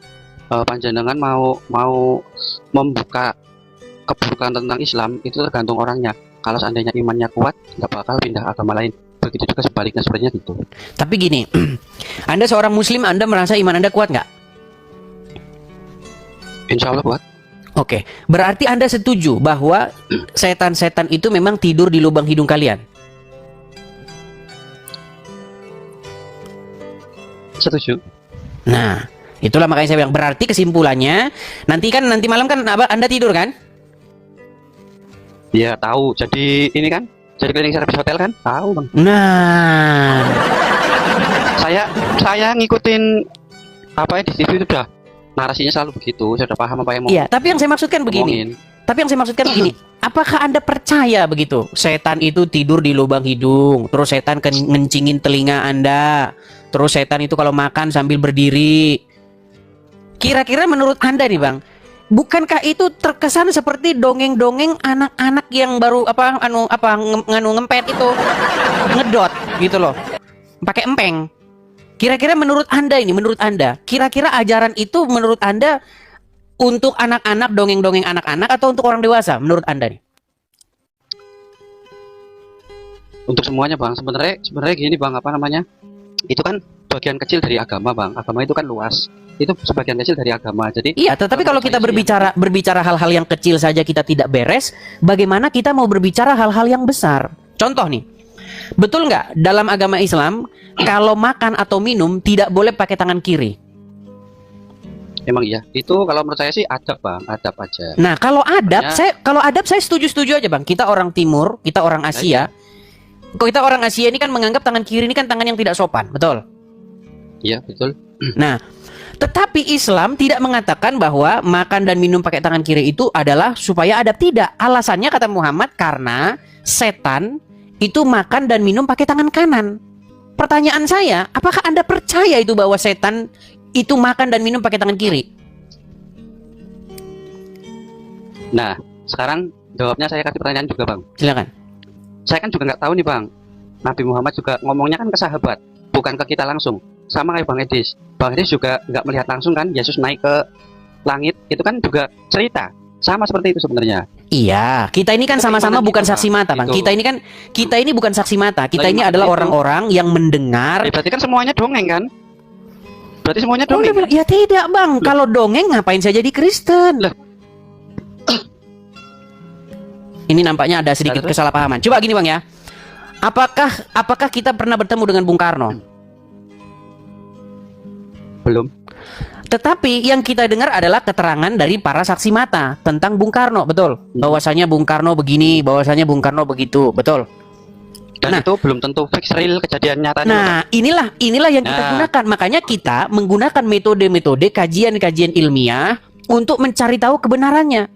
Panjenengan mau membuka keburukan tentang Islam itu tergantung orangnya. Kalau seandainya imannya kuat, nggak bakal pindah agama lain. Begitu juga sebaliknya, sebenarnya gitu. Tapi gini, Anda seorang Muslim, Anda merasa iman Anda kuat nggak? Insya Allah kuat. Oke, berarti Anda setuju bahwa setan-setan itu memang tidur di lubang hidung kalian? Setuju. Nah, itulah makanya saya bilang, berarti kesimpulannya nanti malam kan Anda tidur kan? Ya tahu. Jadi ini kan, jadi cleaning service hotel kan, tahu Bang. Nah, Saya ngikutin apa ya di TV itu udah narasinya selalu begitu. Saya udah paham apa yang mau. iya. Tapi yang saya maksudkan begini. Apakah Anda percaya begitu? Setan itu tidur di lubang hidung, terus setan ngencingin telinga Anda, terus setan itu kalau makan sambil berdiri. Kira-kira menurut Anda nih Bang, bukankah itu terkesan seperti dongeng-dongeng anak-anak yang baru ngempet itu, ngedot gitu loh, pakai empeng. Kira-kira menurut Anda, kira-kira ajaran itu menurut Anda untuk anak-anak, dongeng-dongeng anak-anak atau untuk orang dewasa menurut Anda nih? Untuk semuanya Bang. Sebenarnya gini Bang, apa namanya? Itu kan bagian kecil dari agama Bang. Agama itu kan luas. Itu sebagian kecil dari agama. Jadi iya, tetapi kalau kita berbicara hal-hal yang kecil saja kita tidak beres, bagaimana kita mau berbicara hal-hal yang besar? Contoh nih, betul nggak dalam agama Islam kalau makan atau minum tidak boleh pakai tangan kiri? Emang iya. Itu kalau menurut saya sih adab Bang, adab aja. Nah, kalau adab, Makanya- saya setuju-setuju aja Bang. Kita orang Timur, kita orang Asia. Kok kita orang Asia ini kan menganggap tangan kiri ini kan tangan yang tidak sopan, betul? Iya, betul. Nah, tetapi Islam tidak mengatakan bahwa makan dan minum pakai tangan kiri itu adalah supaya adab, tidak. Alasannya kata Muhammad karena setan itu makan dan minum pakai tangan kanan. Pertanyaan saya, apakah Anda percaya itu bahwa setan itu makan dan minum pakai tangan kiri? Nah, sekarang jawabnya saya kasih pertanyaan juga Bang. Silakan. Saya kan juga nggak tahu nih Bang. Nabi Muhammad juga ngomongnya kan ke sahabat, bukan ke kita langsung. Sama kayak Bang Edis. Bang Edis juga nggak melihat langsung kan Yesus naik ke langit. Itu kan juga cerita. Sama seperti itu sebenarnya. Iya, kita ini kan sama-sama bukan saksi mata, Bang. Gitu. Kita ini bukan saksi mata. Kita ini adalah orang-orang yang mendengar. Berarti kan semuanya dongeng kan? Berarti semuanya Oh, dongeng. ya tidak, Bang. Kalau dongeng ngapain saya jadi Kristen? Lah. Ini nampaknya ada sedikit kesalahpahaman. Coba gini, Bang ya. Apakah kita pernah bertemu dengan Bung Karno? Belum. Tetapi yang kita dengar adalah keterangan dari para saksi mata tentang Bung Karno, betul? Bahwasanya Bung Karno begini, bahwasanya Bung Karno begitu, betul? Dan itu belum tentu fix real kejadian nyata. Nah, inilah yang kita gunakan. Makanya kita menggunakan metode-metode kajian-kajian ilmiah untuk mencari tahu kebenarannya.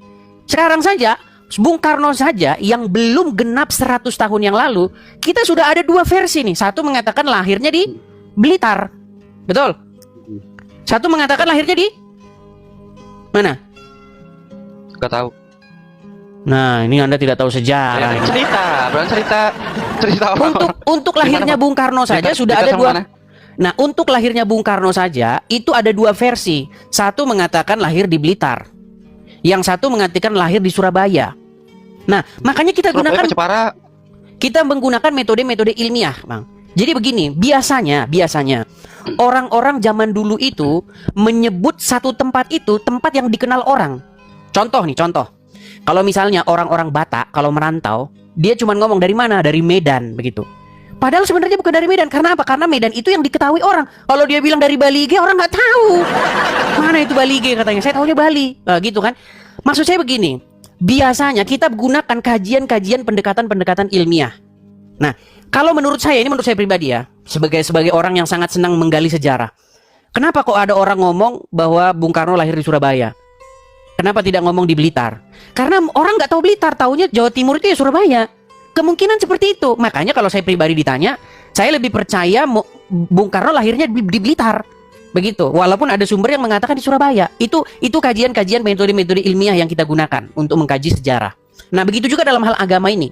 Sekarang saja Bung Karno saja yang belum genap 100 tahun yang lalu, kita sudah ada dua versi nih. Satu mengatakan lahirnya di Blitar. Betul? Satu mengatakan lahirnya di mana? Gak tahu. Nah, ini Anda tidak tahu sejarah. Cerita orang. Untuk lahirnya Bung Karno saja sudah ada dua. Nah, untuk lahirnya Bung Karno saja itu ada dua versi. Satu mengatakan lahir di Blitar. Yang satu mengatakan lahir di Surabaya. Nah, makanya kita menggunakan metode-metode ilmiah, Bang. Jadi begini, biasanya orang-orang zaman dulu itu menyebut satu tempat itu tempat yang dikenal orang. Contoh. Kalau misalnya orang-orang Batak kalau merantau, dia cuma ngomong dari mana? Dari Medan begitu. Padahal sebenarnya bukan dari Medan. Karena apa? Karena Medan itu yang diketahui orang. Kalau dia bilang dari Balige, orang nggak tahu. Mana itu Balige katanya? Saya tahunya Bali. Gitu kan? Maksud saya begini. Biasanya kita gunakan kajian-kajian pendekatan-pendekatan ilmiah. Nah, kalau menurut saya, ini menurut saya pribadi ya, sebagai orang yang sangat senang menggali sejarah. Kenapa kok ada orang ngomong bahwa Bung Karno lahir di Surabaya? Kenapa tidak ngomong di Blitar? Karena orang nggak tahu Blitar, taunya Jawa Timur itu ya Surabaya. Kemungkinan seperti itu. Makanya kalau saya pribadi ditanya, saya lebih percaya Bung Karno lahirnya di Blitar. Begitu. Walaupun ada sumber yang mengatakan di Surabaya. Itu kajian-kajian metode-metode ilmiah yang kita gunakan untuk mengkaji sejarah. Nah, begitu juga dalam hal agama ini.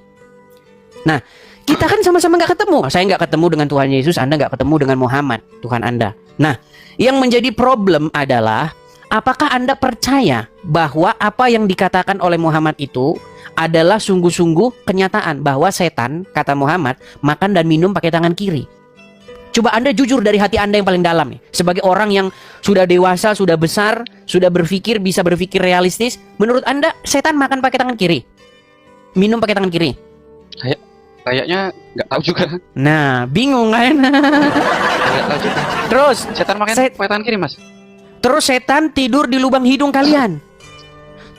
Nah, kita kan sama-sama nggak ketemu. Saya nggak ketemu dengan Tuhan Yesus, Anda nggak ketemu dengan Muhammad, Tuhan Anda. Nah, yang menjadi problem adalah apakah Anda percaya bahwa apa yang dikatakan oleh Muhammad itu adalah sungguh-sungguh kenyataan bahwa setan, kata Muhammad, makan dan minum pakai tangan kiri. Coba Anda jujur dari hati Anda yang paling dalam nih. Sebagai orang yang sudah dewasa, sudah besar, sudah berpikir, bisa berpikir realistis, menurut Anda setan makan pakai tangan kiri? Minum pakai tangan kiri? Kayaknya nggak tahu juga. Nah, bingung kan? Nggak tahu juga. Terus Setan makan pakai tangan kiri, Mas. Terus setan tidur di lubang hidung kalian.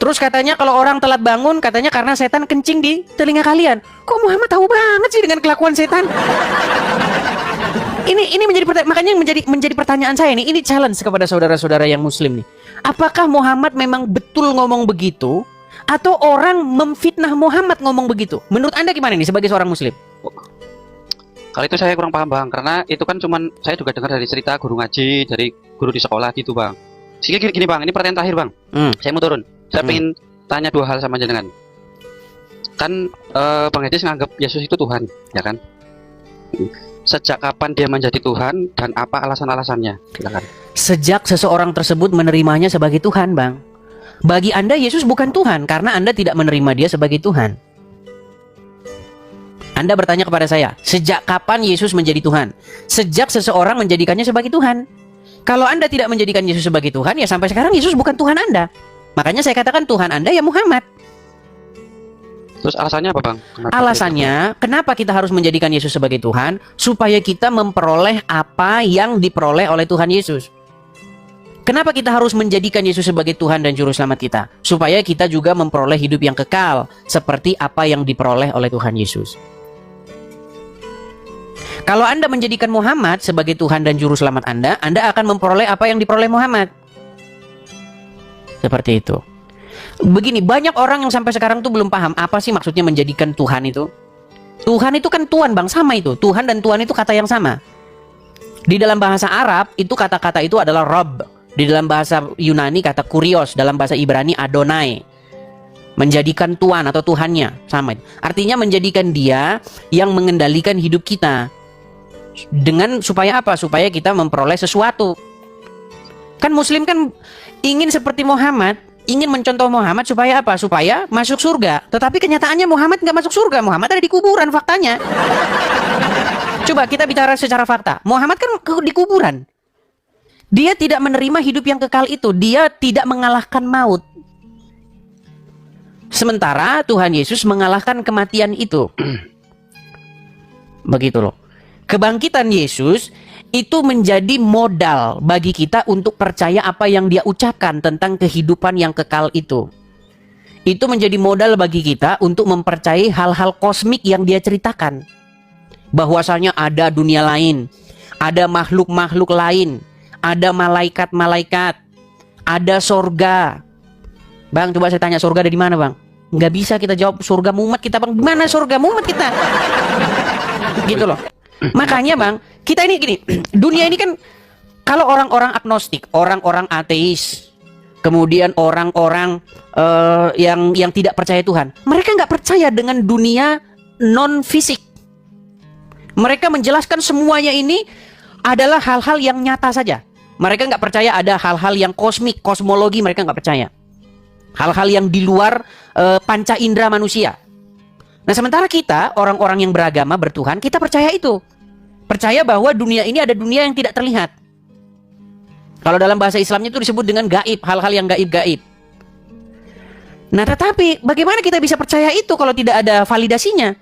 Terus katanya kalau orang telat bangun, katanya karena setan kencing di telinga kalian. Kok Muhammad tahu banget sih dengan kelakuan setan? Ini makanya menjadi pertanyaan saya nih. Ini challenge kepada saudara-saudara yang Muslim nih. Apakah Muhammad memang betul ngomong begitu, atau orang memfitnah Muhammad ngomong begitu? Menurut Anda gimana nih sebagai seorang Muslim? Kalau itu saya kurang paham, Bang, karena itu kan cuman saya juga dengar dari cerita guru ngaji, dari guru di sekolah gitu, Bang. Gini, Bang, ini pertanyaan terakhir, Bang. Saya mau turun. Saya pengen tanya dua hal sama jenengan. Kan Bang Edis nganggap Yesus itu Tuhan, ya kan? Sejak kapan dia menjadi Tuhan dan apa alasan-alasannya? Silakan. Sejak seseorang tersebut menerimanya sebagai Tuhan, Bang. Bagi Anda Yesus bukan Tuhan karena Anda tidak menerima dia sebagai Tuhan. Anda bertanya kepada saya, sejak kapan Yesus menjadi Tuhan? Sejak seseorang menjadikannya sebagai Tuhan. Kalau Anda tidak menjadikan Yesus sebagai Tuhan, ya sampai sekarang Yesus bukan Tuhan Anda. Makanya saya katakan Tuhan Anda ya Muhammad. Terus alasannya apa, Bang? Alasannya, kenapa kita harus menjadikan Yesus sebagai Tuhan? Supaya kita memperoleh apa yang diperoleh oleh Tuhan Yesus. Kenapa kita harus menjadikan Yesus sebagai Tuhan dan Juru Selamat kita? Supaya kita juga memperoleh hidup yang kekal, seperti apa yang diperoleh oleh Tuhan Yesus. Kalau Anda menjadikan Muhammad sebagai Tuhan dan Juru Selamat Anda akan memperoleh apa yang diperoleh Muhammad. Seperti itu. Begini, banyak orang yang sampai sekarang tuh belum paham apa sih maksudnya menjadikan Tuhan itu. Tuhan itu kan Tuhan, Bang, sama itu. Tuhan dan Tuhan itu kata yang sama. Di dalam bahasa Arab itu kata-kata itu adalah Rabb. Di dalam bahasa Yunani kata Kurios, dalam bahasa Ibrani Adonai. Menjadikan Tuhan atau Tuhannya, sama itu. Artinya menjadikan dia yang mengendalikan hidup kita. Dengan supaya apa? Supaya kita memperoleh sesuatu. Kan Muslim kan ingin seperti Muhammad, ingin mencontoh Muhammad supaya apa? Supaya masuk surga. Tetapi kenyataannya Muhammad nggak masuk surga. Muhammad ada di kuburan faktanya. Coba kita bicara secara fakta. Muhammad kan di kuburan. Dia tidak menerima hidup yang kekal itu. Dia tidak mengalahkan maut. Sementara Tuhan Yesus mengalahkan kematian itu. Begitu loh. Kebangkitan Yesus itu menjadi modal bagi kita untuk percaya apa yang dia ucapkan tentang kehidupan yang kekal itu. Itu menjadi modal bagi kita untuk mempercayai hal-hal kosmik yang dia ceritakan. Bahwasanya ada dunia lain, ada makhluk-makhluk lain, ada malaikat-malaikat, ada sorga. Bang, coba saya tanya, sorga ada di mana, Bang? Nggak bisa kita jawab surga mumet kita, Bang. Di mana surga mumet kita? Gitu loh. Makanya, Bang, kita ini gini, dunia ini kan kalau orang-orang agnostik, orang-orang ateis, kemudian orang-orang yang tidak percaya Tuhan, mereka nggak percaya dengan dunia non fisik. Mereka menjelaskan semuanya ini adalah hal-hal yang nyata saja. Mereka nggak percaya ada hal-hal yang kosmik, kosmologi, mereka nggak percaya. Hal-hal yang di luar panca indera manusia. Nah, sementara kita, orang-orang yang beragama, bertuhan, kita percaya itu. Percaya bahwa dunia ini ada dunia yang tidak terlihat. Kalau dalam bahasa Islamnya itu disebut dengan gaib, hal-hal yang gaib-gaib. Nah, tetapi bagaimana kita bisa percaya itu kalau tidak ada validasinya?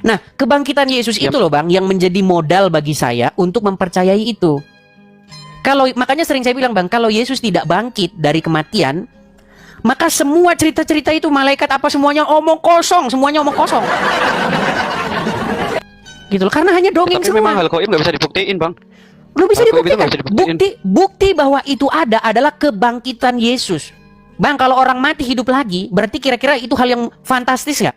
Nah, kebangkitan Yesus itu loh, Bang, yang menjadi modal bagi saya untuk mempercayai itu. Makanya sering saya bilang, Bang, kalau Yesus tidak bangkit dari kematian, maka semua cerita-cerita itu malaikat apa semuanya omong kosong, semuanya omong kosong. Gitu loh, karena hanya dongeng tapi semua. memang hal gaib nggak bisa dibuktiin, Bang. Lu bisa Aku itu dibuktikan. nggak bisa dibuktiin. Bukti bahwa itu ada adalah kebangkitan Yesus. Bang, kalau orang mati hidup lagi, berarti kira-kira itu hal yang fantastis nggak?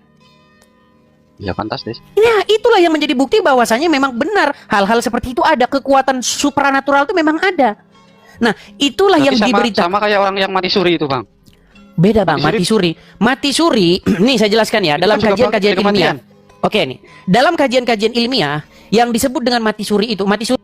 Ya fantastis. Ya, itulah yang menjadi bukti bahwasanya memang benar hal-hal seperti itu ada, kekuatan supranatural itu memang ada. Nah, itulah Tapi yang sama, diberitakan. sama kayak orang yang mati suri itu, Bang. Beda Bang, mati suri. Mati suri, nih saya jelaskan ya, Itu dalam kan juga kajian-kajian bangkit dari ilmiah. Oke nih, dalam kajian-kajian ilmiah yang disebut dengan mati suri itu, mati suri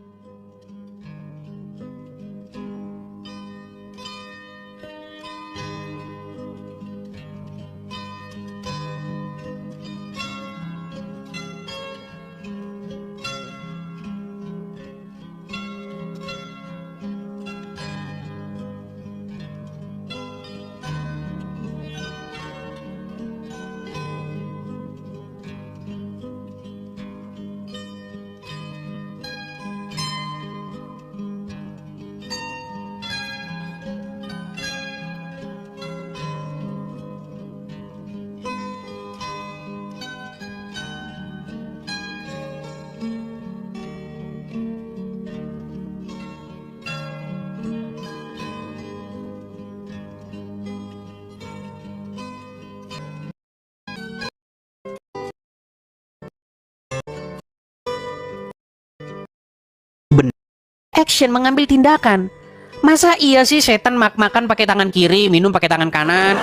action, mengambil tindakan. Masa iya sih setan makan pakai tangan kiri, minum pakai tangan kanan?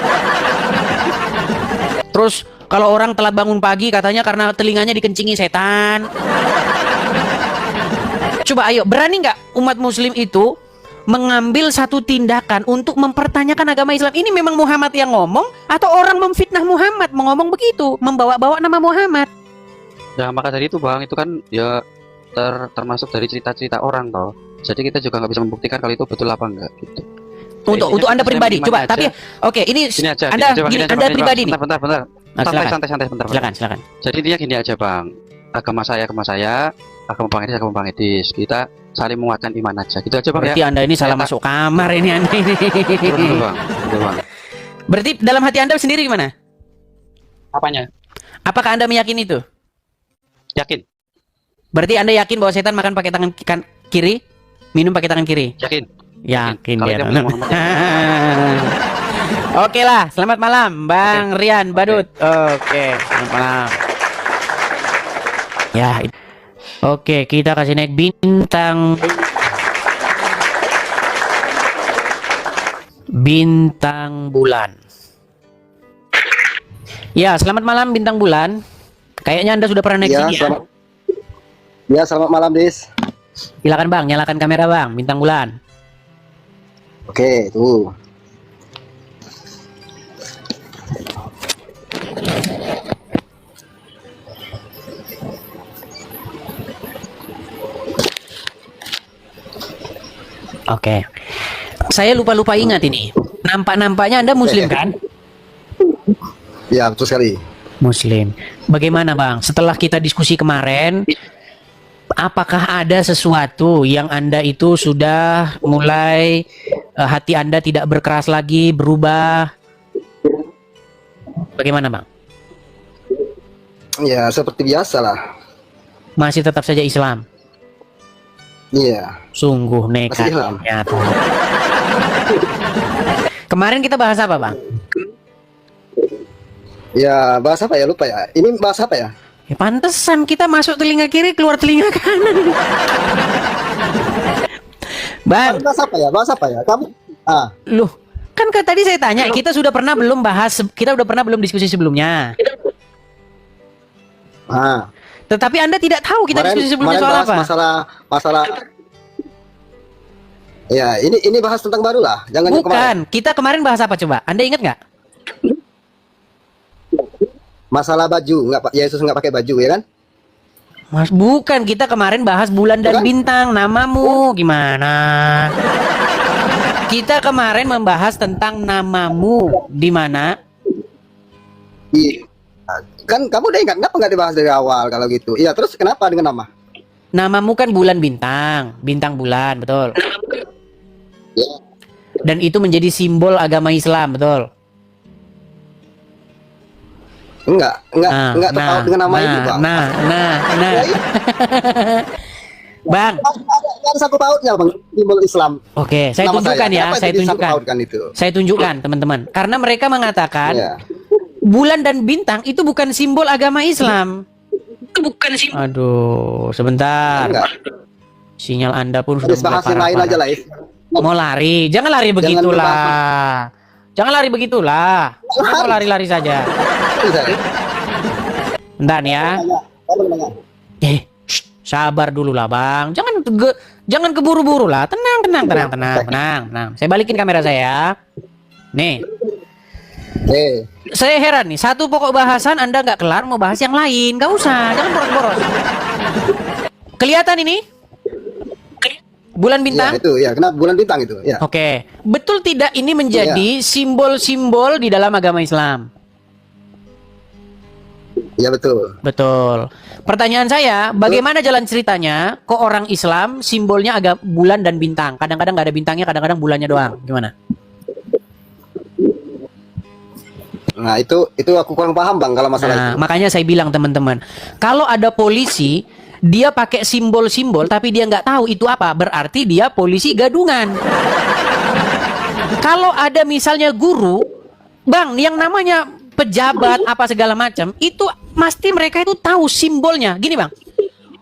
Terus kalau orang telat bangun pagi katanya karena telinganya dikencingi setan. Coba ayo, berani nggak umat muslim itu mengambil satu tindakan untuk mempertanyakan agama Islam? Ini memang Muhammad yang ngomong atau orang memfitnah Muhammad mengomong begitu, membawa-bawa nama Muhammad? Ya maka dari itu, Bang, itu kan ya termasuk dari cerita-cerita orang toh. Jadi kita juga nggak bisa membuktikan kalau itu betul apa enggak gitu. Untuk Anda pribadi, coba. Tapi oke, ini Gini aja, Anda gini aja, Anda Bang. pribadi nih. Bentar. Nah, Santai, bentar. Silakan. Jadi intinya gini aja, Bang. Agama saya, agama Bang Edis. Kita saling menguatkan iman aja. Gitu aja, Bang. Berarti Ya. Anda ini salah masuk kamar ini Anda ini. Turun dulu, Bang. Gitu, Bang. Berarti dalam hati Anda sendiri gimana? Apanya? Apakah Anda meyakini itu? Yakin? Berarti Anda yakin bahwa setan makan pakai tangan kiri, minum pakai tangan kiri? Yakin? Yakin Kalau dia. dia punya Muhammad. Oke lah, selamat malam Bang Rian Badut. Oke, selamat malam. Ya. Oke, kita kasih naik bintang bulan. Ya, selamat malam bintang bulan. Kayaknya Anda sudah pernah naik sini ya. Ya, selamat malam, Dis. Silakan Bang, nyalakan kamera Bang, bintang bulan. Oke, tuh. Oke. Saya lupa ingat ini. Nampaknya Anda Muslim kan? Ya, betul sekali. Muslim. Bagaimana Bang? Setelah kita diskusi kemarin, apakah ada sesuatu yang Anda itu sudah mulai hati Anda tidak berkeras lagi, berubah? Bagaimana Bang? Ya, seperti biasa lah. Masih tetap saja Islam? Iya. Sungguh nekat Masih Islam. ternyata. Kemarin kita bahas apa Bang? Ya, bahas apa ya? Lupa ya. Ini bahas apa ya? Ya pantesan kita masuk telinga kiri, keluar telinga kanan. Bang, Bahas apa ya? Bahas apa ya? Kamu loh, kan tadi saya tanya, kita sudah pernah belum diskusi sebelumnya. Tetapi Anda tidak tahu kita diskusi sebelumnya soal bahas apa? Masalah. Ya, ini bahas tentang baru lah. Jangan yang kemarin. Bukan, kita kemarin bahas apa coba? Anda ingat nggak? Masalah baju, nggak Pak Yesus nggak pakai baju ya kan? Mas, bukan, kita kemarin bahas bulan dan Bukan? bintang, namamu gimana? Kita kemarin membahas tentang namamu di mana? Iya. Kan kamu udah ingat, kenapa nggak dibahas dari awal kalau gitu? Iya, terus kenapa dengan nama? Namamu kan bulan bintang, bintang bulan, betul. Ya. Dan itu menjadi simbol agama Islam, betul. Enggak tertaut dengan nama itu, Bang. Nah. Bang. Ada sangkut pautnya bang, simbol Islam. Oke, saya Nama tunjukkan ya, Kenapa saya jadi sangkut tunjukkan. pautkan itu? Saya tunjukkan teman-teman. Karena mereka mengatakan Iya. bulan dan bintang itu bukan simbol agama Islam. Itu bukan simbol. Aduh, sebentar. Enggak. Sinyal Anda pun Harus sudah bahas yang lain aja lah. Is. Mau lari, jangan lari begitulah. Jangan lari begitulah. Mau lari-lari saja. Bentar nih ya. Sabar dulu lah bang. Jangan keburu-buru lah. Tenang. Saya balikin kamera saya. Nih. Saya heran nih. Satu pokok bahasan Anda nggak kelar, mau bahas yang lain. Nggak usah. Jangan boros-boros. Kelihatan ini? Bulan bintang? Ya, itu ya. Kenapa bulan bintang itu? Ya. Oke. Betul tidak ini menjadi simbol-simbol di dalam agama Islam? Ya betul. Betul. Pertanyaan saya, bagaimana jalan ceritanya kok orang Islam simbolnya agak bulan dan bintang? Kadang-kadang nggak ada bintangnya, kadang-kadang bulannya doang. Gimana? Nah itu aku kurang paham bang kalau masalah itu. Makanya saya bilang teman-teman, kalau ada polisi dia pakai simbol-simbol tapi dia nggak tahu itu apa, berarti dia polisi gadungan. Kalau ada misalnya guru, bang, yang namanya pejabat apa segala macam, itu pasti mereka itu tahu simbolnya. Gini bang,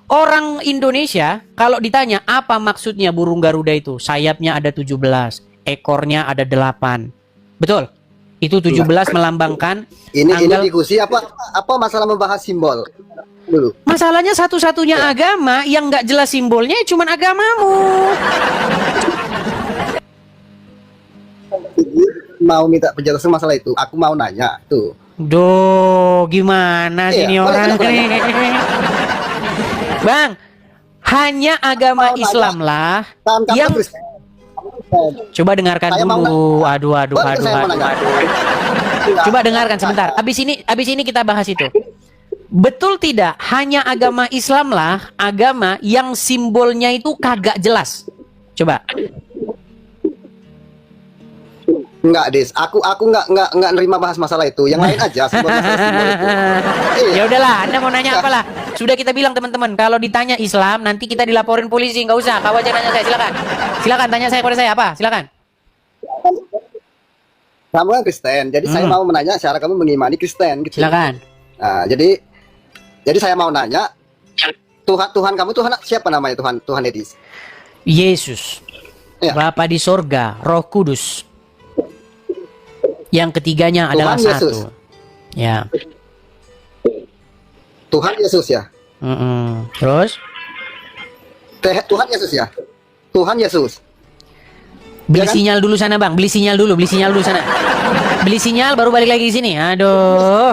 orang Indonesia kalau ditanya apa maksudnya burung Garuda itu, sayapnya ada 17, ekornya ada 8. Betul? Itu 17 melambangkan Ini tanggal... diskusi apa masalah membahas simbol dulu. Masalahnya satu-satunya agama yang nggak jelas simbolnya cuman agamamu. Mau minta penjelasan masalah itu, aku mau nanya tuh. Gimana sih ini orang? Bang, hanya agama Islam lah yang coba dengarkan dulu. Aduh. Coba dengarkan sebentar. Abis ini kita bahas itu. Betul tidak? Hanya agama Islam lah agama yang simbolnya itu kagak jelas. Coba. Enggak, Dis. Aku enggak nerima bahas masalah itu. Yang lain aja simbol itu. Ya udahlah, Anda mau nanya apalah. Sudah kita bilang teman-teman, kalau ditanya Islam nanti kita dilaporin polisi, nggak usah. Kau aja nanya saya, silakan. Silakan tanya saya kepada saya apa? Silakan. Kamu kan Kristen, jadi saya mau menanya cara kamu mengimani Kristen gitu. Silakan. Nah, jadi saya mau nanya Tuhan kamu Tuhan siapa namanya Tuhan Edis? Yesus. Ya. Bapa di sorga, Roh Kudus. Yang ketiganya Tuhan adalah Yesus. satu. Ya. Tuhan Yesus ya. Terus? Tuhan Yesus ya. Tuhan Yesus. Beli Ya kan? sinyal dulu sana bang, beli sinyal dulu sana. Beli sinyal baru balik lagi ke sini. Aduh.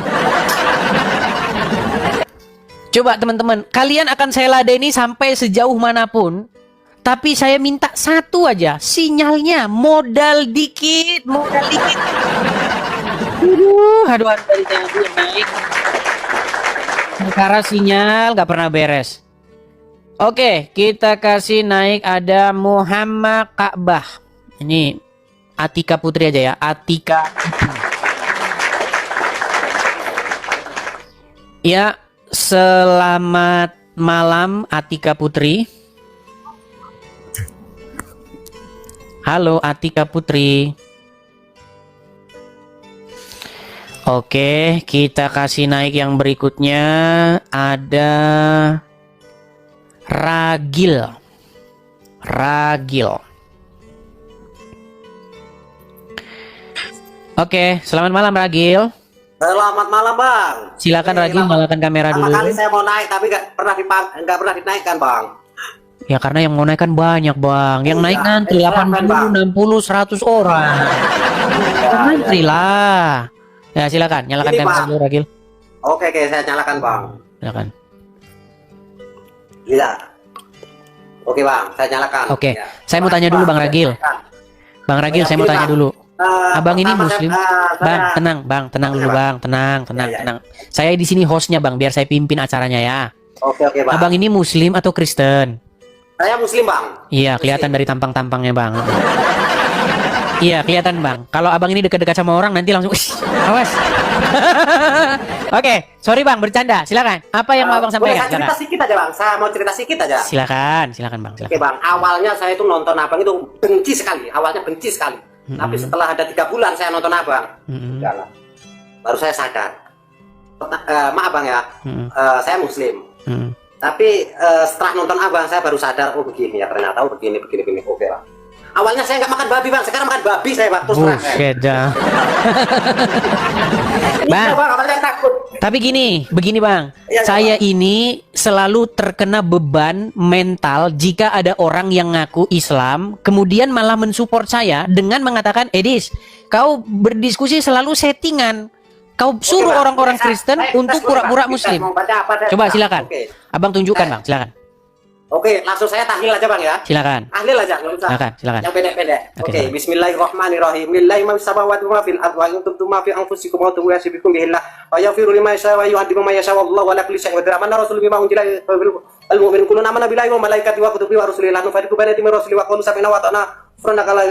Coba teman-teman, kalian akan saya ladeni sampai sejauh manapun. Tapi saya minta satu aja, sinyalnya modal dikit. Aduh, dari saya yang naik. Perkara sinyal nggak pernah beres. Oke, kita kasih naik ada Muhammad Ka'bah. Ini Atika Putri aja ya, Atika. Ya, selamat malam Atika Putri. Halo Atika Putri. Oke, kita kasih naik yang berikutnya. Ada Ragil. Oke, selamat malam Ragil. Selamat malam bang. Silakan Ragil, nyalakan kamera dulu. Pertama kali saya mau naik tapi nggak pernah dinaikkan bang. Ya karena yang mau naik kan banyak bang. Yang naik nanti 80, 60, 100 orang. Nanti lah. Ya silakan, nyalakan Ini, kamera Bang. dulu Ragil. Oke saya nyalakan bang. Silakan. Iya. Oke bang, saya nyalakan. Oke, Ya. saya mau tanya dulu Bang Ragil. Bang Ragil, saya mau tanya dulu. Abang ini Muslim? Bang, tenang dulu bang, tenang. Saya di sini hostnya bang, biar saya pimpin acaranya ya. Oke bang. Abang ini Muslim atau Kristen? Saya Muslim bang. Iya, kelihatan dari tampang-tampangnya bang. Iya, kelihatan Bang. Kalau abang ini dekat-dekat sama orang nanti langsung awas. Oke, sorry Bang, bercanda. Silakan. Apa yang mau Abang Boleh sampaikan? saya cerita sedikit aja bang, saya mau cerita sedikit aja. Silakan Bang. Oke bang, awalnya saya itu nonton abang itu benci sekali, awalnya benci sekali. Tapi setelah ada 3 bulan saya nonton abang, udahlah. Baru saya sadar. Maaf bang ya, saya muslim. Tapi setelah nonton abang saya baru sadar, oh begini ya ternyata, oh begini. Oke lah. Awalnya saya nggak makan babi bang, sekarang makan babi saya bang. Terus terang. Bang, Bang, awalnya takut. tapi begini Bang, Ya, saya ini selalu terkena beban mental jika ada orang yang ngaku Islam, kemudian malah mensupport saya dengan mengatakan, Edis, kau berdiskusi selalu settingan. Kau suruh Bang. orang-orang Kristen untuk pura-pura Kita Muslim. mau baca apa, Coba Bang? silakan. Oke. Abang tunjukkan Bang, silakan. Oke, langsung saya tahlil aja bang ya. Silakan. Tahlil aja, nggak usah. Silakan. Yang pendek-pendek. Oke, Oke, silakan. Bismillahirrahmanirrahim. Lillahi ma fis samawati wa ma fil ardi wa in tubtum ma fi anfusikum wa tuwasibikum bihillah wa yaghfiru liman yasha wa yu'adzibu man yasha wallahu ala kulli syai'in qadir. Amanna rasulun bima unzila al mu'minun kullun amana billahi wa malaikatihi wa kutubihi wa rusulihi la nufarriqu baina ahadin min rusulihi wa qalu sami'na wa ata'na ghufranaka la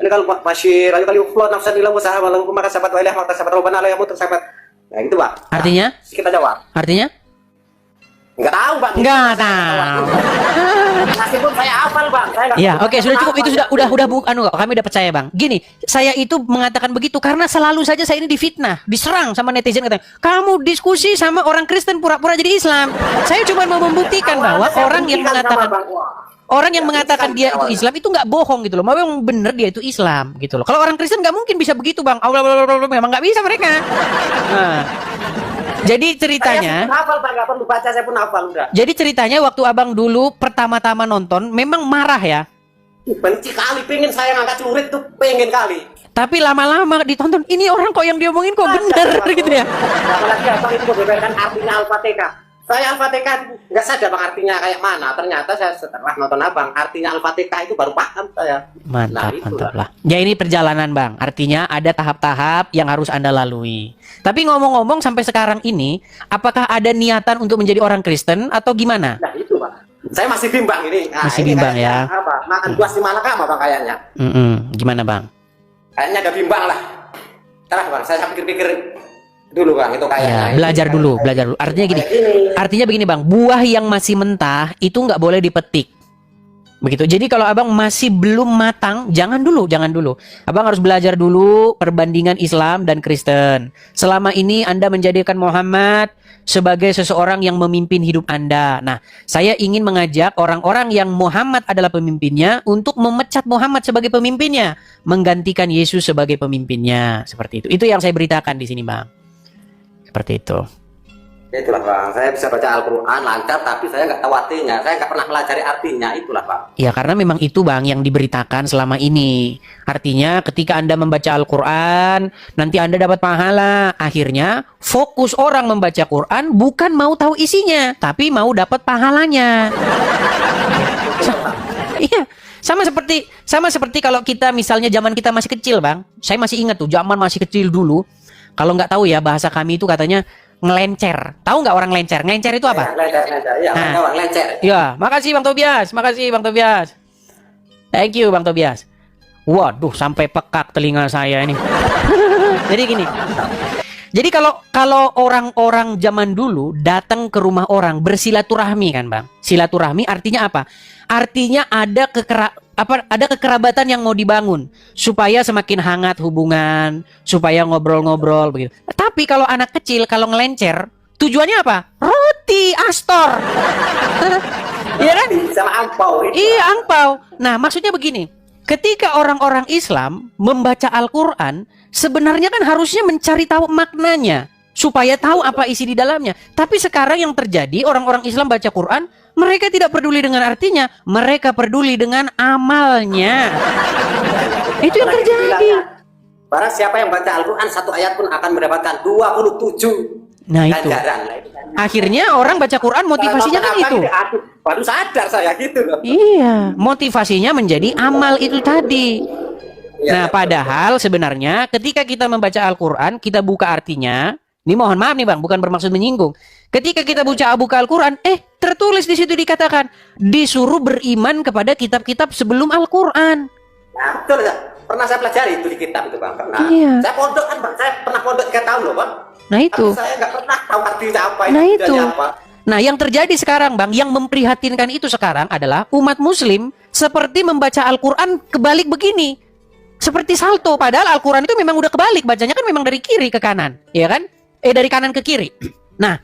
ini kalau masyir ayo kali ukhlad nafsan ila wa sahabat lalu maka sahabat wa ilah maka sahabat rabbana la yamut sahabat. Nah, gitu, Pak. Artinya? Kita jawab. Artinya? Enggak tahu, Bang. Enggak tahu. Meskipun saya hafal, Bang. Saya enggak. Ya, oke, sudah cukup. Itu sudah kami udah percaya, Bang. Gini, saya itu mengatakan begitu karena selalu saja saya ini difitnah, diserang sama netizen katanya, "Kamu diskusi sama orang Kristen pura-pura jadi Islam." Saya cuma mau membuktikan bahwa orang yang mengatakan dia itu Islam itu nggak bohong gitu loh. Memang bener dia itu Islam gitu loh. Kalau orang Kristen nggak mungkin bisa begitu, Bang. Memang nggak bisa mereka. Nah, jadi ceritanya, Saya pun hafal, Bang. Nggak perlu baca, saya pun hafal udah. jadi ceritanya waktu abang dulu pertama-tama nonton memang marah ya. Benci kali, pengen saya ngangkat celurit tuh, pengen kali. Tapi lama-lama ditonton, ini orang kok yang diomongin kok bener gitu ya. Apalagi abang itu membeberkan artinya Al-Fatihah. Saya Al-Fatihah nggak sadar bang artinya kayak mana. Ternyata saya setelah nonton abang, artinya Al-Fatihah itu baru paham saya. Mantap, itu mantap lah. Ya ini perjalanan bang, artinya ada tahap-tahap yang harus Anda lalui. Tapi ngomong-ngomong sampai sekarang ini, apakah ada niatan untuk menjadi orang Kristen atau gimana? Nah itu bang. Saya masih bimbang ini. Nah, Masih ini bimbang kayaknya ya. Apa? Makan buah si malakama bang kayaknya. Gimana bang? Kayaknya ada bimbang lah. Terus bang, saya pikir-pikir dulu bang, itu kayaknya. Ya, belajar dulu. Artinya gini, artinya begini bang, buah yang masih mentah itu nggak boleh dipetik. Begitu. Jadi kalau abang masih belum matang, jangan dulu. Abang harus belajar dulu perbandingan Islam dan Kristen. Selama ini Anda menjadikan Muhammad sebagai seseorang yang memimpin hidup Anda. Nah, saya ingin mengajak orang-orang yang Muhammad adalah pemimpinnya untuk memecat Muhammad sebagai pemimpinnya, menggantikan Yesus sebagai pemimpinnya. Seperti itu. Itu yang saya beritakan di sini, Bang. Seperti itu. Itulah bang, saya bisa baca Al-Quran lancar, tapi saya nggak tahu artinya. Saya nggak pernah pelajari artinya, itulah bang. Ya karena memang itu bang yang diberitakan selama ini. Artinya ketika Anda membaca Al-Quran, nanti Anda dapat pahala. Akhirnya fokus orang membaca Quran bukan mau tahu isinya, tapi mau dapat pahalanya. Iya. Sama seperti kalau kita misalnya zaman kita masih kecil bang. Saya masih ingat tuh zaman masih kecil dulu. Kalau nggak tahu ya bahasa kami itu katanya ngelencer. Tahu nggak orang lencer? Ngelencer itu apa? Lencer. Iya, bang, lencer. Ya, makasih Bang Tobias. Thank you Bang Tobias. Waduh, sampai pekak telinga saya ini. Jadi gini. Jadi kalau orang-orang zaman dulu datang ke rumah orang bersilaturahmi kan, Bang. Silaturahmi artinya apa? Artinya ada kekerabatan yang mau dibangun supaya semakin hangat hubungan, supaya ngobrol-ngobrol begitu. Tapi kalau anak kecil kalau ngelencer, tujuannya apa? Roti Astor. Iya kan? Sama angpau. Iya, angpau. Nah, maksudnya begini. Ketika orang-orang Islam membaca Al-Quran, sebenarnya kan harusnya mencari tahu maknanya supaya tahu apa isi di dalamnya. Tapi sekarang yang terjadi, orang-orang Islam baca Quran, mereka tidak peduli dengan artinya, mereka peduli dengan amalnya. Itu yang terjadi. Barang siapa yang baca Al-Quran satu ayat pun akan mendapatkan 27 Nah itu. Akhirnya orang baca Quran motivasinya kan itu. Aduh, baru sadar saya gitu loh. Iya, motivasinya menjadi amal itu tadi. Nah, padahal sebenarnya ketika kita membaca Al-Quran, kita buka artinya. Ini mohon maaf nih Bang, bukan bermaksud menyinggung. Ketika kita buka Al-Quran, tertulis di situ dikatakan disuruh beriman kepada kitab-kitab sebelum Al-Quran. Nah, betul ya. pernah saya pelajari itu di kitab itu bang, pernah. Iya. Saya pondok kan bang, saya pernah pondok 3 tahun loh bang. Nah itu. Tapi saya nggak pernah tahu artinya apa Nah itu. itu. Apa. Nah, yang terjadi sekarang, Bang, yang memprihatinkan itu sekarang adalah umat muslim seperti membaca Al-Quran kebalik begini. Seperti salto, padahal Al-Quran itu memang udah kebalik, bacanya kan memang dari kiri ke kanan, ya kan? Dari kanan ke kiri. Nah,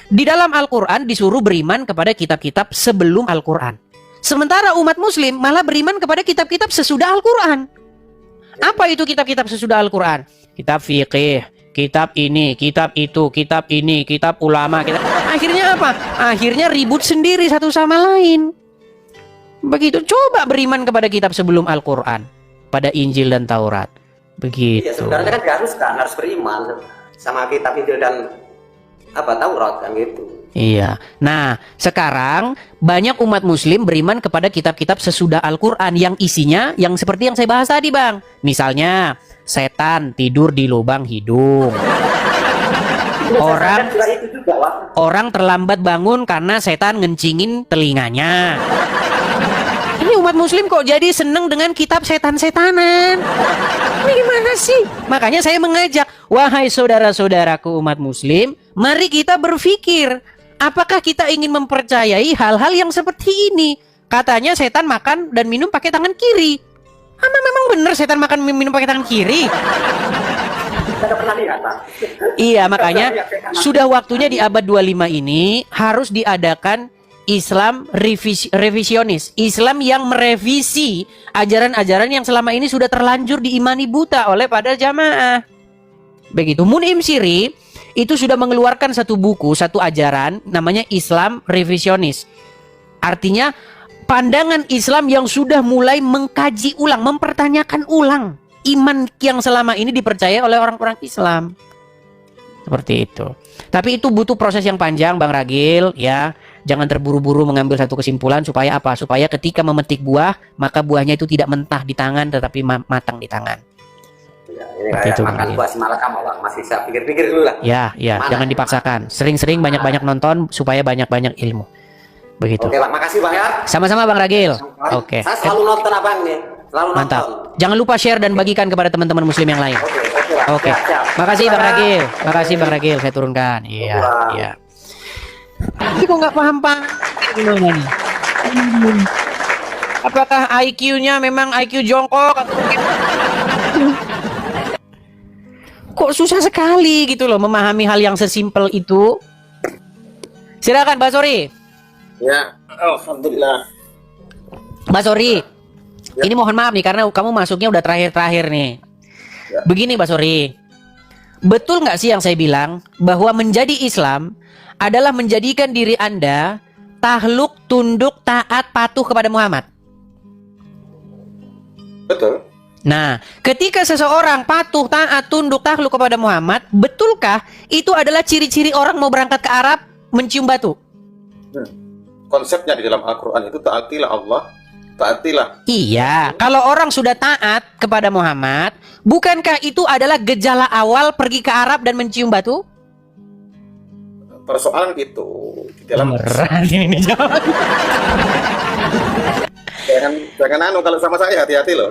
di dalam Al-Quran disuruh beriman kepada kitab-kitab sebelum Al-Quran. Sementara umat muslim malah beriman kepada kitab-kitab sesudah Al-Quran. Apa itu kitab-kitab sesudah Al-Quran? Kitab fikih, kitab ini, kitab itu, kitab ini, kitab ulama, kitab... Akhirnya apa? Akhirnya ribut sendiri satu sama lain. Begitu. Coba beriman kepada kitab sebelum Al-Quran, pada Injil dan Taurat. Begitu. Iya, sebenarnya kan harus beriman sama kitab Injil dan Taurat kan gitu. Iya. Nah, sekarang banyak umat muslim beriman kepada kitab-kitab sesudah Al-Quran yang isinya yang seperti yang saya bahas tadi, Bang. Misalnya, setan tidur di lubang hidung. Orang terlambat bangun karena setan ngencingin telinganya. Ini umat muslim kok jadi seneng dengan kitab setan-setanan. Ini gimana sih? Makanya saya mengajak, wahai saudara-saudaraku umat muslim, mari kita berpikir, apakah kita ingin mempercayai hal-hal yang seperti ini? Katanya setan makan dan minum pakai tangan kiri. Memang benar setan makan minum pakai tangan kiri? Iya, makanya sudah waktunya di abad 25 ini harus diadakan Islam revisionis, Islam yang merevisi ajaran-ajaran yang selama ini sudah terlanjur diimani buta oleh pada jamaah. Begitu. Mun'im Siri itu sudah mengeluarkan satu buku, satu ajaran namanya Islam revisionis. Artinya pandangan Islam yang sudah mulai mengkaji ulang, mempertanyakan ulang iman yang selama ini dipercaya oleh orang-orang Islam. Seperti itu. Tapi itu butuh proses yang panjang, Bang Ragil, ya. Jangan terburu-buru mengambil satu kesimpulan supaya apa? Supaya ketika memetik buah, maka buahnya itu tidak mentah di tangan tetapi matang di tangan. Ya, ini kayak itu, makan buah si malakama, Bang. Masih bisa pikir-pikir dulu lah. Ya, jangan dipaksakan. Sering-sering banyak-banyak nonton supaya banyak-banyak ilmu. Begitu. Oke, Bang. Makasih, Bang ya. Sama-sama, Bang Ragil. Oke. Saya selalu nonton Abang nih. Selalu Mantap. nonton. Jangan lupa share dan bagikan kepada teman-teman muslim yang lain. Oke, Oke. Makasih Bang Ragil. Makasih Bang Ragil, saya turunkan. Iya, iya. Tapi kok nggak paham gimana nih? Apakah IQ-nya memang IQ jongkok atau mungkin kok susah sekali gitu loh memahami hal yang sesimpel itu? Silakan Mbak Sori. Ya, alhamdulillah. Mbak Sori, ini mohon maaf nih karena kamu masuknya udah terakhir-terakhir nih. Ya. Begini Mbak Sori, betul nggak sih yang saya bilang bahwa menjadi Islam adalah menjadikan diri Anda takluk, tunduk, taat, patuh kepada Muhammad? Betul. Nah, ketika seseorang patuh, taat, tunduk, takluk kepada Muhammad, betulkah itu adalah ciri-ciri orang mau berangkat ke Arab mencium batu? Konsepnya di dalam Al-Quran itu taatilah Allah, taatilah. Iya, kalau orang sudah taat kepada Muhammad, bukankah itu adalah gejala awal pergi ke Arab dan mencium batu? Persoalan itu di dalam ini jawab. jangan kalau sama saya hati-hati loh.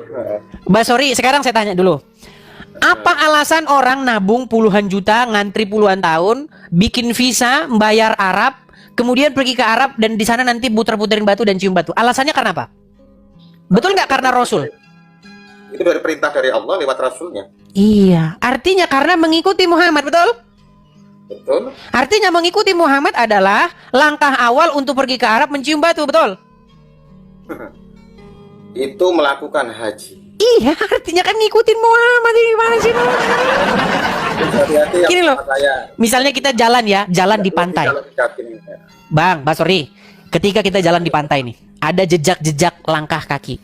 Mbak Sori, sekarang saya tanya dulu. Apa alasan orang nabung puluhan juta, ngantri puluhan tahun, bikin visa, membayar Arab, kemudian pergi ke Arab dan di sana nanti puter-puterin batu dan cium batu? Alasannya karena apa? Betul nggak karena Rasul? Itu dari perintah dari Allah lewat Rasulnya. Iya, artinya karena mengikuti Muhammad, betul? Betul. Artinya mengikuti Muhammad adalah langkah awal untuk pergi ke Arab mencium batu, betul? Itu melakukan haji. Iya, artinya kan ngikutin Muhammad. Ini gimana sih? Hati-hati Gini loh, saya. misalnya kita jalan ya, jalan di pantai. Bang, sorry, ketika kita jalan di pantai nih, ada jejak-jejak langkah kaki.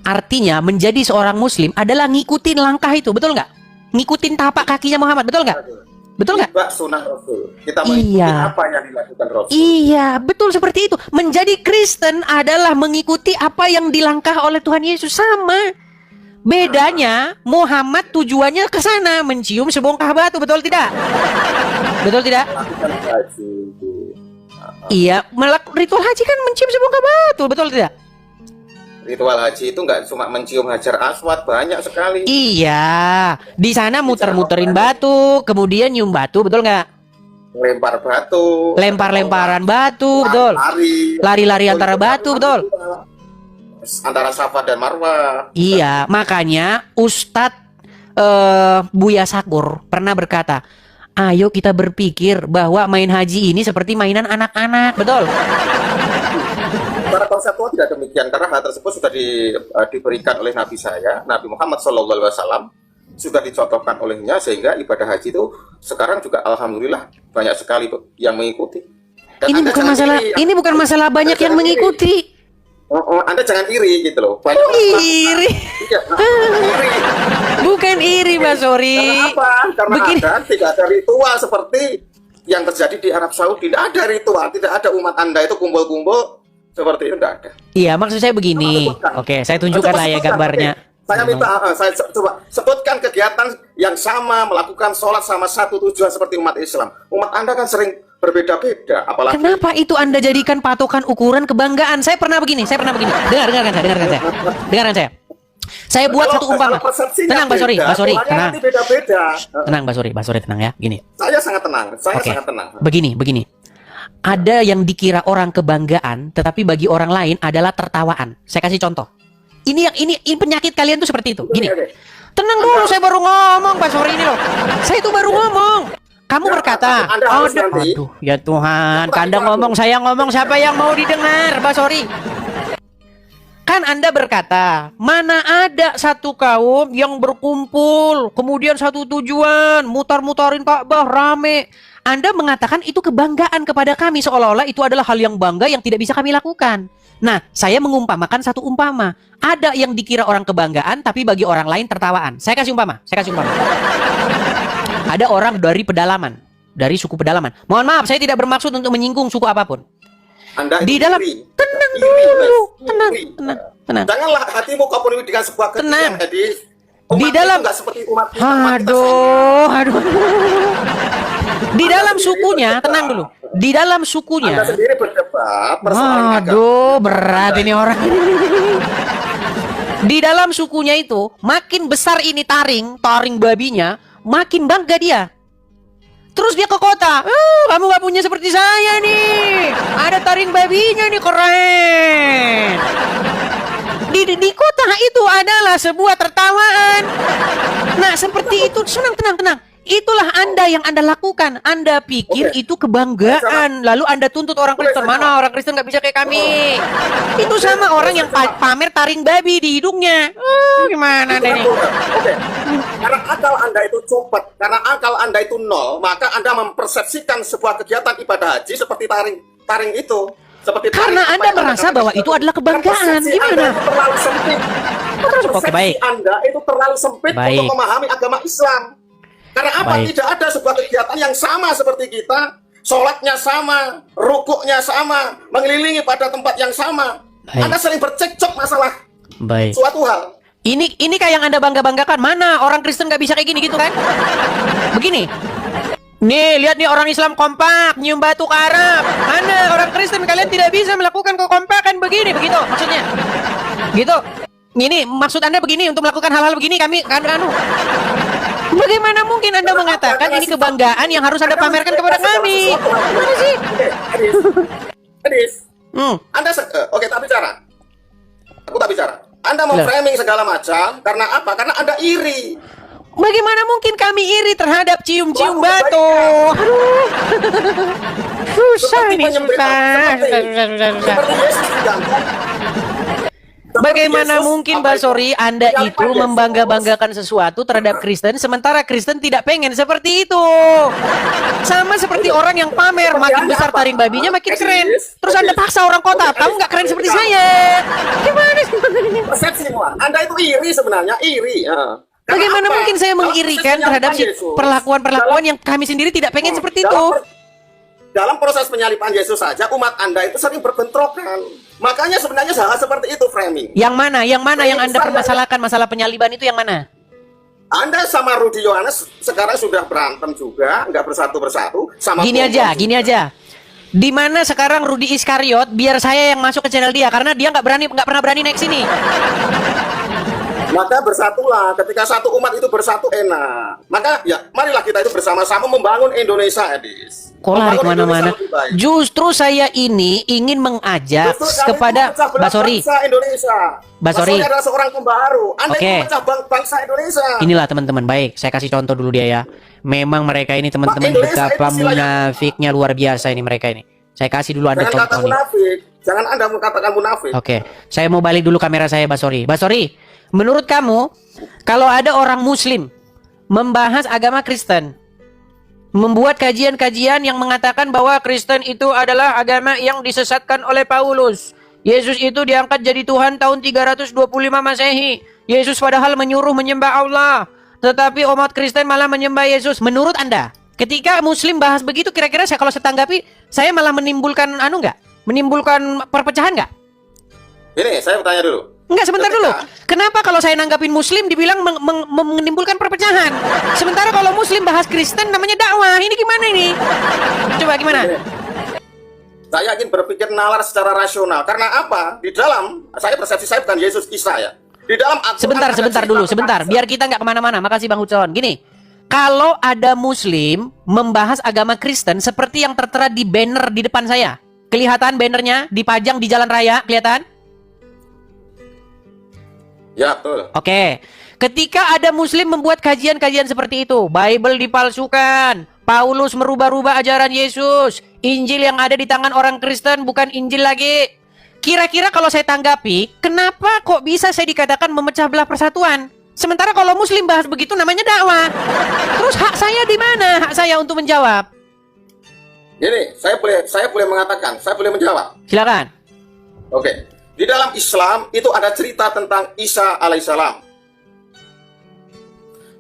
Artinya menjadi seorang muslim adalah ngikutin langkah itu, betul nggak? Ngikutin tapak kakinya Muhammad, betul nggak? Betul nggak? Sunnah Rasul. Kita mengikuti apa yang dilakukan Rasul. Iya, betul seperti itu. Menjadi Kristen adalah mengikuti apa yang dilangkah oleh Tuhan Yesus. Sama. Bedanya Muhammad tujuannya ke sana, mencium sebongkah batu, betul tidak? Betul tidak? Iya, ritual haji kan mencium sebongkah batu, betul tidak? Ritual haji itu nggak cuma mencium hajar aswad, banyak sekali. Iya, di sana muter-muterin batu, kemudian nyium batu, betul nggak? Lempar batu, Lempar-lemparan batu, betul. Lari-lari antara batu, betul. Antara Safa dan Marwah. Iya, makanya Ustadz Buya Sakur pernah berkata, ayo kita berpikir bahwa main haji ini seperti mainan anak-anak, betul? Secara konseptual tidak demikian, karena hal tersebut sudah diberikan oleh Nabi saya, Nabi Muhammad SAW, sudah dicontohkan olehnya, sehingga ibadah haji itu sekarang juga alhamdulillah banyak sekali yang mengikuti. Dan Ini bukan masalah banyak yang mengikuti. Anda jangan iri gitu loh. Banyak iri. Iya, iri. Bukan iri, Mas Sori. Karena apa? Karena tidak ada ritual seperti yang terjadi di Arab Saudi. Tidak ada ritual, tidak ada umat Anda itu kumpul-kumpul seperti itu, tidak ada. Iya, maksud saya begini. Oke, saya tunjukkan lah ya gambarnya. Saya minta, saya coba sebutkan kegiatan yang sama, melakukan sholat sama satu tujuan seperti umat Islam. Umat Anda kan sering berbeda-beda, apalagi. Kenapa itu Anda jadikan patokan ukuran kebanggaan? Saya pernah begini. Dengarkan saya. Saya buat satu umpama. Tenang, Pak Sori, tenang. Tenang, Pak Sori, tenang ya. Gini. Saya sangat tenang, sangat tenang. Begini. Ada yang dikira orang kebanggaan, tetapi bagi orang lain adalah tertawaan. Saya kasih contoh. Ini penyakit kalian tuh seperti itu. Gini. Tenang dulu, saya baru ngomong, Pak Sori ini loh. Saya itu baru ngomong. Kamu berkata, aduh, ya Tuhan, Anda ngomong, saya ngomong, siapa yang mau didengar, Pak Sori? Kan Anda berkata, mana ada satu kaum yang berkumpul, kemudian satu tujuan, mutar-mutarin Ka'bah, rame. Anda mengatakan itu kebanggaan kepada kami, seolah-olah itu adalah hal yang bangga yang tidak bisa kami lakukan. Nah, saya mengumpamakan satu umpama. Ada yang dikira orang kebanggaan, tapi bagi orang lain tertawaan. Saya kasih umpama. Ada orang dari pedalaman, dari suku pedalaman. Mohon maaf, saya tidak bermaksud untuk menyinggung suku apapun. Anda di dalam iri. Tenang dulu. Tenang. Janganlah hatimu kau penuhi dengan sebuah tenang. Di dalam seperti umat aduh. Di dalam sukunya, tenang dulu. Di dalam sukunya. Anda sendiri berdebat. Aduh, berat ini orang. Di dalam sukunya itu, makin besar ini taring babinya, makin bangga dia. Terus dia ke kota, kamu gak punya seperti saya nih. Ada taring babinya nih, keren. Di kota itu adalah sebuah tertawaan. Nah, seperti itu, tenang. Itulah Anda yang Anda lakukan. Anda pikir itu kebanggaan. Lalu Anda tuntut orang Kristen. Mana orang Kristen gak bisa kayak kami. Itu sama orang yang pamer taring babi di hidungnya. Gimana deh nih? Karena akal Anda itu cepat, karena akal Anda itu nol, maka Anda mempersepsikan sebuah kegiatan ibadah haji seperti taring itu. Karena Anda merasa bahwa itu adalah kebanggaan. Gimana? Terlalu sempit. Oke, baik. Anda itu terlalu sempit untuk memahami agama Islam. Karena apa? Baik. Tidak ada sebuah kegiatan yang sama seperti kita. Sholatnya sama, rukuknya sama, mengelilingi pada tempat yang sama. Baik. Anda sering bercekcok masalah suatu hal. Ini kayak yang Anda bangga-banggakan. Mana orang Kristen gak bisa kayak gini gitu kan? Begini. Nih, lihat nih orang Islam kompak, nyium batu ke Arab. Mana orang Kristen kalian tidak bisa melakukan kekompakan begini, begitu maksudnya. Gitu. Ini maksud Anda begini, untuk melakukan hal-hal begini kami bagaimana mungkin Anda mengatakan ini kebanggaan yang harus Anda pamerkan kepada kami? Gimana sih? Edis. Anda oke, tak bicara. Aku tak bicara. Anda mau framing segala macam karena apa? Karena Anda iri. Bagaimana mungkin kami iri terhadap cium-cium batu? Aduh. Susah ini, susah. Bagaimana mungkin, Mbak Sori, Anda itu membangga-banggakan sesuatu terhadap Kristen, sementara Kristen tidak pengen seperti itu. Sama seperti orang yang pamer, makin besar taring babinya makin keren. Terus Anda paksa orang kota, kamu nggak keren seperti saya. Gimana sih? Persepsi Anda itu iri sebenarnya, iri. Bagaimana mungkin saya mengirikan terhadap perlakuan-perlakuan yang kami sendiri tidak pengen seperti itu? Dalam proses penyaliban Yesus saja, umat Anda itu sering berbentrokan. Makanya sebenarnya hal seperti itu framing. Yang mana yang Anda permasalahkan masalah penyaliban itu yang mana? Anda sama Rudi Yohanes sekarang sudah berantem juga, nggak bersatu-bersatu. Gini aja. Di mana sekarang Rudi Iskariot biar saya yang masuk ke channel dia karena dia nggak pernah berani naik sini. Maka bersatulah, ketika satu umat itu bersatu enak. Maka ya marilah kita itu bersama-sama membangun Indonesia, Edis. Kok lari kemana-mana? Justru saya ini ingin mengajak kepada Basori. Basori adalah seorang pembaharu. Anda memecah bangsa Indonesia. Inilah teman-teman, baik. Saya kasih contoh dulu dia ya. Memang mereka ini teman-teman betapa munafiknya luar biasa ini mereka ini. Saya kasih dulu Anda contoh nih. Jangan Anda mengatakan munafik. Oke, saya mau balik dulu kamera saya, Basori. Basori, menurut kamu, kalau ada orang Muslim membahas agama Kristen, membuat kajian-kajian yang mengatakan bahwa Kristen itu adalah agama yang disesatkan oleh Paulus, Yesus itu diangkat jadi Tuhan tahun 325 Masehi, Yesus padahal menyuruh menyembah Allah, tetapi umat Kristen malah menyembah Yesus. Menurut Anda, ketika Muslim bahas begitu, kira-kira saya kalau saya tanggapi, saya malah menimbulkan menimbulkan perpecahan nggak? Ini saya bertanya dulu. Enggak, sebentar dulu. Kenapa kalau saya nanggapin Muslim dibilang menimbulkan perpecahan? Sementara kalau Muslim bahas Kristen namanya dakwah. Ini gimana ini? Coba gimana? Saya ingin berpikir nalar secara rasional. Karena apa? Di dalam, saya persepsi saya bukan Yesus Isa ya. Di dalam Sebentar dulu, sebentar. Biar kita nggak kemana-mana. Makasih Bang Ucon. Gini, kalau ada Muslim membahas agama Kristen seperti yang tertera di banner di depan saya. Kelihatan bannernya dipajang di jalan raya, kelihatan? Ya, betul. Oke. Ketika ada Muslim membuat kajian-kajian seperti itu, Bible dipalsukan, Paulus merubah-rubah ajaran Yesus, Injil yang ada di tangan orang Kristen bukan Injil lagi. Kira-kira kalau saya tanggapi, kenapa kok bisa saya dikatakan memecah belah persatuan? Sementara kalau Muslim bahas begitu namanya dakwah. Terus hak saya di mana? Hak saya untuk menjawab. Ini saya boleh mengatakan, saya boleh menjawab. Silakan. Oke. Di dalam Islam itu ada cerita tentang Isa alaihissalam.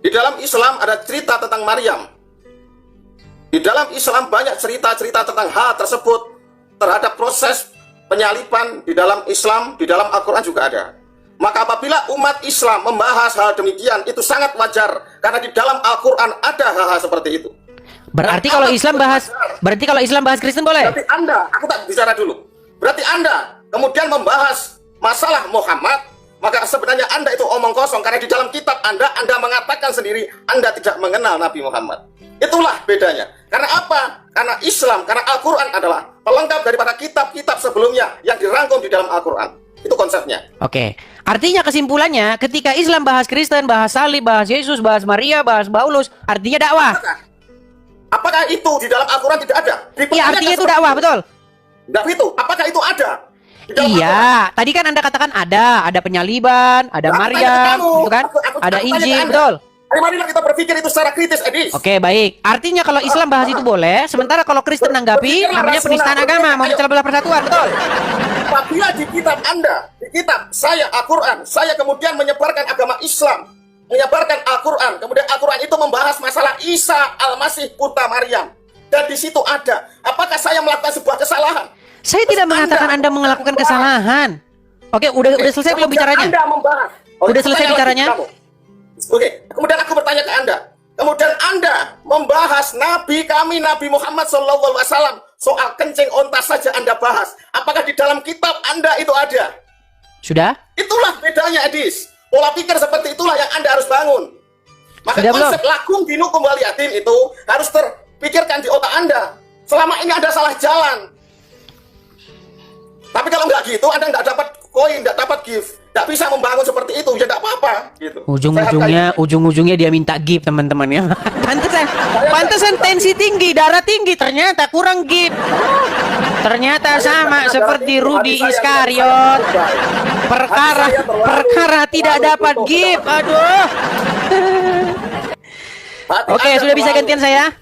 Di dalam Islam ada cerita tentang Maryam. Di dalam Islam banyak cerita-cerita tentang hal tersebut terhadap proses penyaliban di dalam Islam, di dalam Al-Quran juga ada. Maka apabila umat Islam membahas hal demikian, itu sangat wajar karena di dalam Al-Quran ada hal-hal seperti itu. Berarti kalau Islam bahas Kristen boleh? Berarti Anda, aku tak bicara dulu. Berarti Anda kemudian membahas masalah Muhammad, maka sebenarnya Anda itu omong kosong karena di dalam kitab Anda mengatakan sendiri Anda tidak mengenal Nabi Muhammad. Itulah bedanya. Karena apa? Karena Islam, karena Al-Quran adalah pelengkap daripada kitab-kitab sebelumnya yang dirangkum di dalam Al-Quran. Itu konsepnya. Oke. Artinya kesimpulannya, ketika Islam bahas Kristen, bahas salib, bahas Yesus, bahas Maria, bahas Paulus, artinya dakwah. Apakah itu di dalam Al-Quran tidak ada? Iya, artinya itu dakwah, betul. Tidak itu. Apakah itu ada? Iya, tadi kan Anda katakan ada penyaliban, ada Maryam, gitu kan? Ada Injil, betul. Marilah kita berpikir itu secara kritis, Edis. Oke, baik. Artinya kalau Islam bahas itu boleh, sementara kalau Kristen nanggapi namanya penistaan agama, mau memecah belah persatuan, betul. Apabila di kitab Anda, di kitab saya Al-Quran, saya kemudian menyebarkan agama Islam, menyebarkan Al-Quran, kemudian Al-Quran itu membahas masalah Isa Al-Masih putra Maryam, dan di situ ada. Apakah saya melakukan sebuah kesalahan? Saya tidak mengatakan Anda melakukan kesalahan. Oke, udah selesai belum bicaranya? Anda membahas. Udah selesai bicaranya? Oke, kemudian aku bertanya ke Anda. Kemudian Anda membahas Nabi kami, Nabi Muhammad SAW. Soal kencing onta saja Anda bahas. Apakah di dalam kitab Anda itu ada? Sudah? Itulah bedanya, Edis. Pola pikir seperti itulah yang Anda harus bangun. Maka sudah konsep belum? lakum dinukum waliyatin itu harus terpikirkan di otak Anda. Selama ini Anda salah jalan. Tapi kalau nggak gitu, Anda nggak dapat koin, nggak dapat gift, nggak bisa membangun seperti itu, ya nggak apa-apa. Gitu. Ujung-ujungnya dia minta gift, teman-teman ya. Pantesan tensi tinggi, darah tinggi, ternyata kurang gift. Ternyata sama seperti Rudi Iskariot. Perkara tidak dapat gift. Aduh. Oke, sudah bisa gantian saya?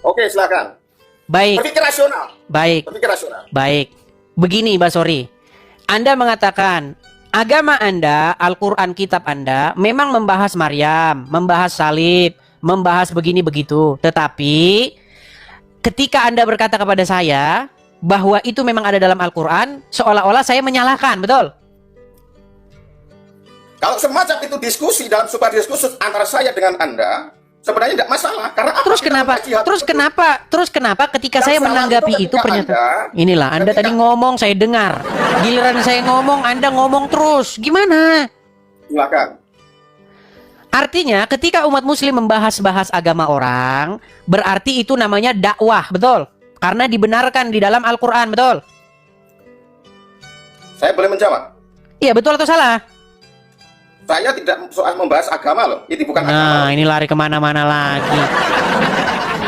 Oke, silakan. Baik. Berpikir rasional. Baik. Berpikir rasional. Baik. Begini, Basori. Anda mengatakan agama Anda, Al-Quran kitab Anda memang membahas Maryam, membahas salib, membahas begini begitu. Tetapi ketika Anda berkata kepada saya bahwa itu memang ada dalam Al-Quran, seolah-olah saya menyalahkan, betul? Kalau semacam itu diskusi dalam sebuah diskusi antara saya dengan Anda, sebenarnya tidak masalah. Karena apa Terus kita kenapa? mengkaji hal Terus tersebut? kenapa? Ketika Yang saya salah menanggapi itu itu ketika pernyataan, inilah Anda ketika- tadi ngomong, saya dengar. Giliran saya ngomong, Anda ngomong terus. Gimana? Silakan. Artinya ketika umat muslim membahas-bahas agama orang, berarti itu namanya dakwah, betul? Karena dibenarkan di dalam Al-Quran, betul? Saya boleh menjawab. Iya, betul atau salah? Saya tidak soal membahas agama loh. Ini bukan agama. Nah, loh. ini lari kemana-mana lagi.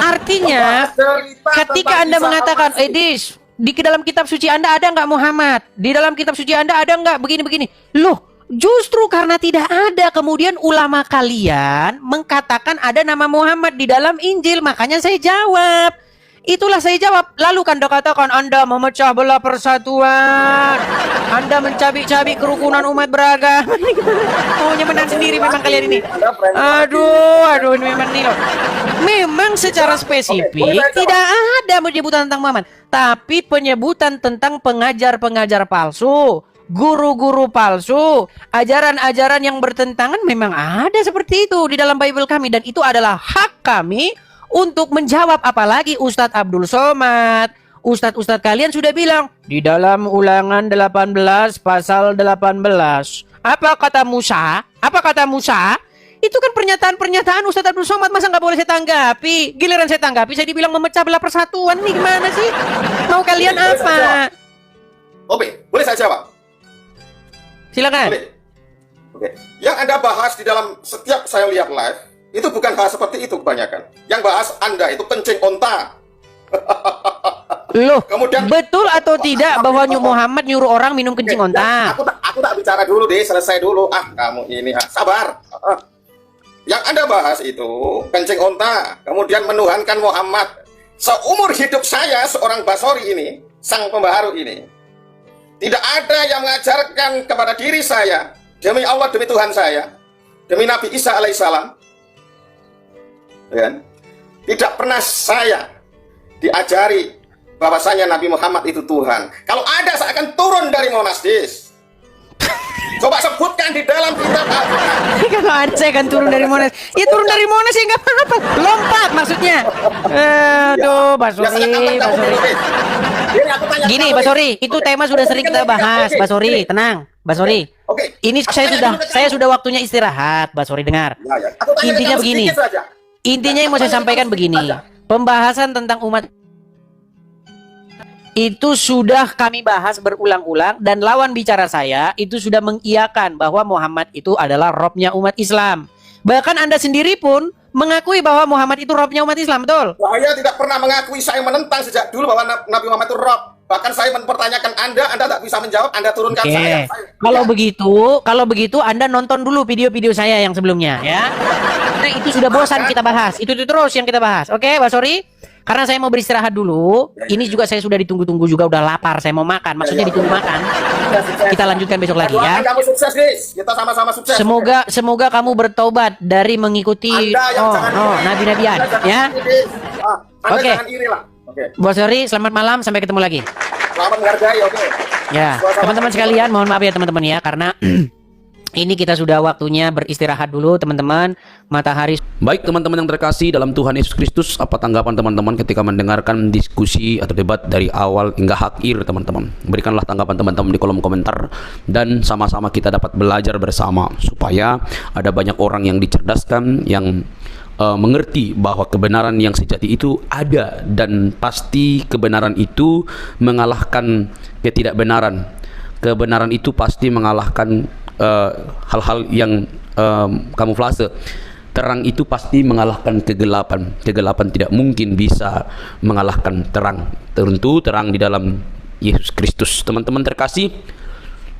Artinya, Membahas cerita ketika tentang Anda Isa mengatakan, Al-Masih. Edis, di dalam kitab suci Anda ada nggak Muhammad? Di dalam kitab suci Anda ada nggak begini-begini? Loh, justru karena tidak ada, kemudian ulama kalian mengatakan ada nama Muhammad di dalam Injil, makanya saya jawab. Itulah saya jawab. Lalu Anda katakan Anda memecah belah persatuan, Anda mencabik-cabik kerukunan umat beragama. Maunya menang sendiri memang kalian ini. Aduh, ini memang nih loh. Memang secara spesifik tidak ada penyebutan tentang Muhammad, tapi penyebutan tentang pengajar-pengajar palsu, guru-guru palsu, ajaran-ajaran yang bertentangan memang ada seperti itu di dalam Bible kami, dan itu adalah hak kami untuk menjawab. Apalagi Ustadz Abdul Somad, Ustadz-Ustadz kalian sudah bilang di dalam Ulangan 18 pasal 18. Apa kata Musa? Apa kata Musa? Itu kan pernyataan-pernyataan Ustadz Abdul Somad, masa nggak boleh saya tanggapi? Giliran saya tanggapi, saya dibilang memecah belah persatuan. Nih gimana sih? Mau kalian Boleh saya apa? jawab? Oke, boleh saya jawab? Silakan. Boleh. Oke. Yang Anda bahas di dalam setiap saya lihat live, itu bukan bahas seperti itu kebanyakan. Yang bahas Anda itu kencing onta. Loh, Kemudian betul atau tidak bahwa Muhammad nyuruh orang minum kencing onta? Aku tak bicara dulu deh, selesai dulu. Kamu ini sabar. Yang Anda bahas itu kencing onta, kemudian menuhankan Muhammad. Seumur hidup saya seorang Basori ini, sang pembaharu ini, tidak ada yang mengajarkan kepada diri saya, demi Allah, demi Tuhan saya, demi Nabi Isa alaihissalam, ya, tidak pernah saya diajari bahwasanya Nabi Muhammad itu Tuhan. Kalau ada, saya akan turun dari Monastis. Coba sebutkan di dalam kitab Al-Quran. Kalau ada saya akan turun dari Monas. Ya turun dari Monas ya nggak apa-apa. Lompat maksudnya. Aduh, Basori. Gini, Basori, itu tema sudah sering kita bahas. Basori, tenang. Basori. Oke. Ini saya sudah waktunya istirahat. Basori dengar. Intinya begini. Intinya yang mau saya sampaikan begini. Pembahasan tentang umat itu sudah kami bahas berulang-ulang, dan lawan bicara saya itu sudah mengiyakan bahwa Muhammad itu adalah Robnya umat Islam. Bahkan Anda sendiri pun mengakui bahwa Muhammad itu Robnya umat Islam, betul? Saya tidak pernah mengakui, saya menentang sejak dulu bahwa Nabi Muhammad itu Rob. Bahkan saya mempertanyakan Anda tak bisa menjawab, Anda turunkan saya. Kalau begitu Anda nonton dulu video-video saya yang sebelumnya ya. Nah, itu sudah bosan kita bahas. Itu terus yang kita bahas. Oke, Basori? Karena saya mau beristirahat dulu. Ini juga saya sudah ditunggu-tunggu juga, udah lapar, saya mau makan. Maksudnya ditunggu makan. Kita lanjutkan besok lagi ya. Kamu sukses, guys. Kita sama-sama sukses. Semoga kamu bertobat dari mengikuti nabi-nabian ya. Oke. Basori, selamat malam, sampai ketemu lagi. Selamat menghargai, oke. Ya, teman-teman sekalian, mohon maaf ya teman-teman ya, karena ini kita sudah waktunya beristirahat dulu teman-teman. Matahari. Baik teman-teman yang terkasih dalam Tuhan Yesus Kristus, apa tanggapan teman-teman ketika mendengarkan diskusi atau debat dari awal hingga akhir teman-teman? Berikanlah tanggapan teman-teman di kolom komentar, dan sama-sama kita dapat belajar bersama supaya ada banyak orang yang dicerdaskan, yang mengerti bahwa kebenaran yang sejati itu ada, dan pasti kebenaran itu mengalahkan ketidakbenaran. Kebenaran itu pasti mengalahkan hal-hal yang kamuflase. Terang itu pasti mengalahkan kegelapan. Kegelapan tidak mungkin bisa mengalahkan terang. Tentu terang di dalam Yesus Kristus. Teman-teman terkasih,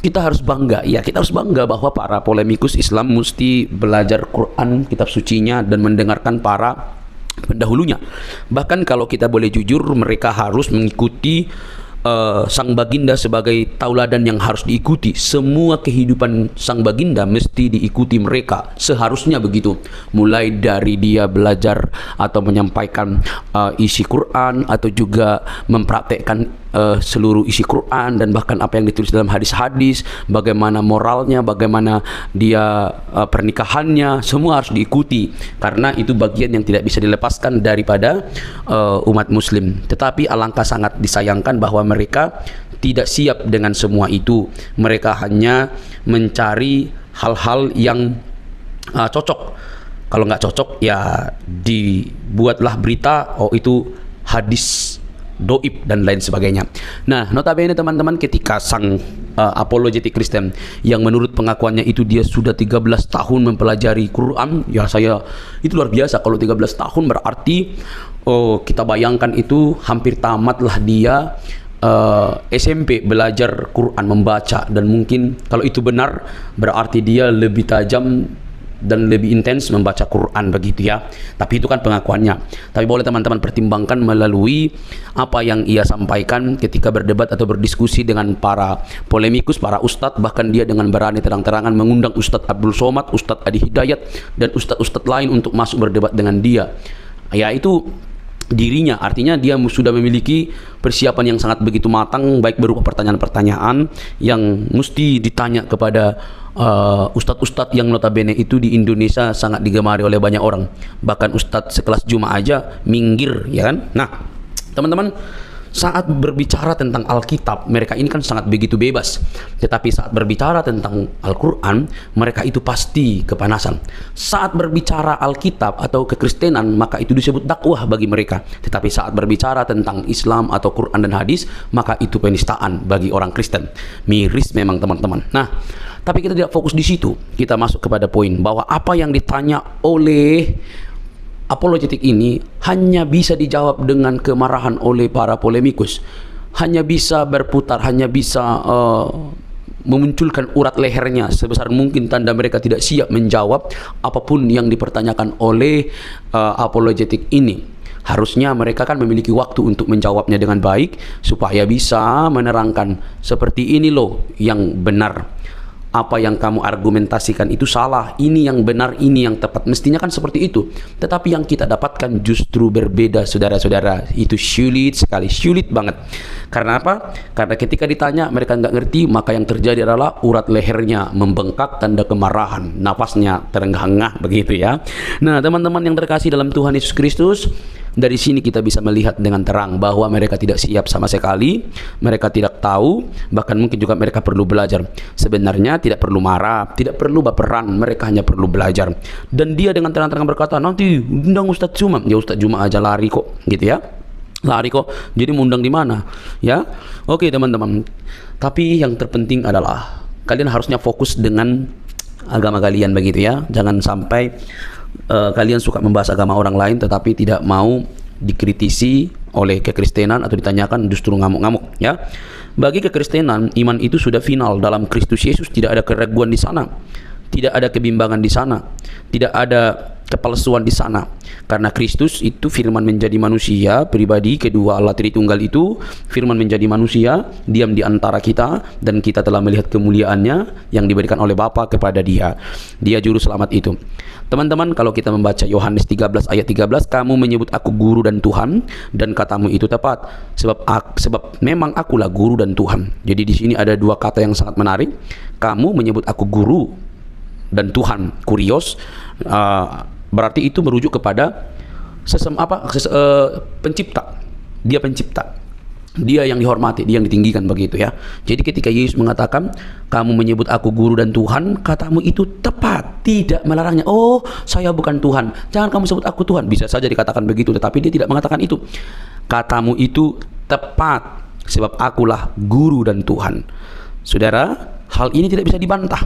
kita harus bangga, ya kita harus bangga bahwa para polemikus Islam mesti belajar Quran, kitab sucinya, dan mendengarkan para pendahulunya. Bahkan kalau kita boleh jujur, mereka harus mengikuti sang baginda sebagai tauladan yang harus diikuti. Semua kehidupan sang baginda mesti diikuti mereka, seharusnya begitu. Mulai dari dia belajar atau menyampaikan isi Quran, atau juga mempraktekkan seluruh isi Quran dan bahkan apa yang ditulis dalam hadis-hadis, bagaimana moralnya, bagaimana dia pernikahannya, semua harus diikuti karena itu bagian yang tidak bisa dilepaskan daripada umat muslim. Tetapi alangkah sangat disayangkan bahwa mereka tidak siap dengan semua itu. Mereka hanya mencari hal-hal yang cocok. Kalau nggak cocok ya dibuatlah berita, oh itu hadis doib dan lain sebagainya. Nah, notabene teman-teman, ketika sang apologetik Kristen yang menurut pengakuannya itu dia sudah 13 tahun mempelajari Quran, ya saya itu luar biasa. Kalau 13 tahun berarti kita bayangkan itu hampir tamatlah dia SMP belajar Quran, membaca, dan mungkin kalau itu benar berarti dia lebih tajam dan lebih intens membaca Quran begitu ya. Tapi itu kan pengakuannya. Tapi boleh teman-teman pertimbangkan melalui apa yang ia sampaikan ketika berdebat atau berdiskusi dengan para polemikus, para ustadz, bahkan dia dengan berani terang-terangan mengundang Ustadz Abdul Somad, Ustadz Adi Hidayat, dan ustadz-ustadz lain untuk masuk berdebat dengan dia. Ya itu dirinya, artinya dia sudah memiliki persiapan yang sangat begitu matang, baik berupa pertanyaan-pertanyaan yang mesti ditanya kepada ustadz-ustadz yang notabene itu di Indonesia sangat digemari oleh banyak orang. Bahkan ustadz sekelas Juma aja minggir, ya kan? Nah, teman-teman, saat berbicara tentang Alkitab, mereka ini kan sangat begitu bebas. Tetapi saat berbicara tentang Al-Quran, mereka itu pasti kepanasan. Saat berbicara Alkitab atau kekristenan, maka itu disebut dakwah bagi mereka. Tetapi saat berbicara tentang Islam atau Quran dan hadis, maka itu penistaan bagi orang Kristen. Miris memang teman-teman. Nah, tapi kita tidak fokus di situ. Kita masuk kepada poin bahwa apa yang ditanya oleh apologetik ini hanya bisa dijawab dengan kemarahan oleh para polemikus, hanya bisa berputar, hanya bisa memunculkan urat lehernya sebesar mungkin, tanda mereka tidak siap menjawab apapun yang dipertanyakan oleh apologetik ini. Harusnya mereka kan memiliki waktu untuk menjawabnya dengan baik supaya bisa menerangkan seperti ini loh yang benar. Apa yang kamu argumentasikan itu salah, ini yang benar, ini yang tepat. Mestinya kan seperti itu. Tetapi yang kita dapatkan justru berbeda, saudara-saudara. Itu sulit sekali, sulit banget. Karena apa? Karena ketika ditanya mereka nggak ngerti, maka yang terjadi adalah urat lehernya membengkak, tanda kemarahan, nafasnya terengah-engah begitu ya. Nah, teman-teman yang terkasih dalam Tuhan Yesus Kristus, dari sini kita bisa melihat dengan terang bahwa mereka tidak siap sama sekali, mereka tidak tahu, bahkan mungkin juga mereka perlu belajar. Sebenarnya tidak perlu marah, tidak perlu baperan, mereka hanya perlu belajar. Dan dia dengan terang-terang berkata, nanti undang Ustadz Juma. Ya Ustadz Juma aja lari kok, gitu ya. Lari kok, jadi mengundang di mana? Ya, oke teman-teman. Tapi yang terpenting adalah kalian harusnya fokus dengan agama kalian begitu ya. Jangan sampai kalian suka membahas agama orang lain tetapi tidak mau dikritisi oleh kekristenan atau ditanyakan justru ngamuk-ngamuk ya. Bagi kekristenan, iman itu sudah final dalam Kristus Yesus, tidak ada keraguan di sana, tidak ada kebimbangan di sana, tidak ada kepalsuan di sana. Karena Kristus itu firman menjadi manusia, pribadi kedua Allah Tritunggal itu firman menjadi manusia, diam di antara kita, dan kita telah melihat kemuliaannya yang diberikan oleh Bapa kepada dia. Dia juru selamat itu. Teman-teman, kalau kita membaca Yohanes 13 ayat 13, kamu menyebut aku guru dan Tuhan, dan katamu itu tepat, sebab memang akulah guru dan Tuhan. Jadi di sini ada dua kata yang sangat menarik. Kamu menyebut aku guru dan Tuhan, kurios, berarti itu merujuk kepada pencipta. Dia pencipta, dia yang dihormati, dia yang ditinggikan begitu ya. Jadi ketika Yesus mengatakan kamu menyebut aku guru dan Tuhan, katamu itu tepat, tidak melarangnya. Oh, saya bukan Tuhan, jangan kamu sebut aku Tuhan. Bisa saja dikatakan begitu, tetapi dia tidak mengatakan itu. Katamu itu tepat, sebab akulah guru dan Tuhan. Saudara, hal ini tidak bisa dibantah.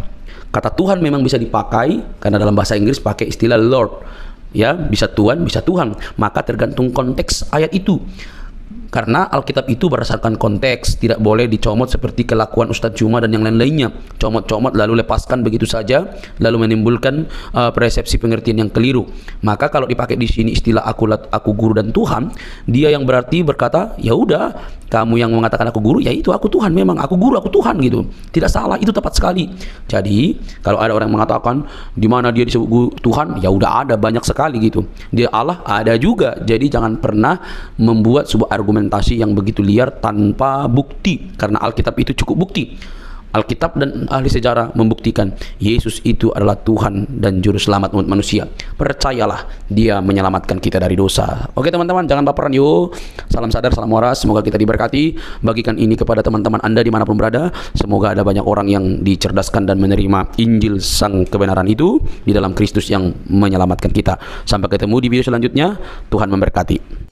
Kata Tuhan memang bisa dipakai, karena dalam bahasa Inggris pakai istilah Lord. Ya, bisa Tuhan, bisa Tuhan. Maka tergantung konteks ayat itu. Karena Alkitab itu berdasarkan konteks, tidak boleh dicomot seperti kelakuan Ustadz Juma dan yang lain-lainnya. Comot-comot lalu lepaskan begitu saja, lalu menimbulkan persepsi pengertian yang keliru. Maka kalau dipakai di sini istilah aku guru dan Tuhan, dia yang berarti berkata, ya udah, kamu yang mengatakan aku guru, ya itu aku Tuhan, memang aku guru, aku Tuhan gitu. Tidak salah, itu tepat sekali. Jadi kalau ada orang mengatakan di mana dia disebut guru Tuhan, ya udah ada banyak sekali gitu. Dia Allah ada juga. Jadi jangan pernah membuat sebuah argumentasi argumentasi yang begitu liar tanpa bukti, karena Alkitab itu cukup bukti. Alkitab dan ahli sejarah membuktikan Yesus itu adalah Tuhan dan Juru Selamat umat manusia. Percayalah, Dia menyelamatkan kita dari dosa. Oke teman-teman, jangan baperan yuk. Salam sadar, salam waras. Semoga kita diberkati. Bagikan ini kepada teman-teman Anda dimanapun berada. Semoga ada banyak orang yang dicerdaskan dan menerima Injil sang kebenaran itu di dalam Kristus yang menyelamatkan kita. Sampai ketemu di video selanjutnya. Tuhan memberkati.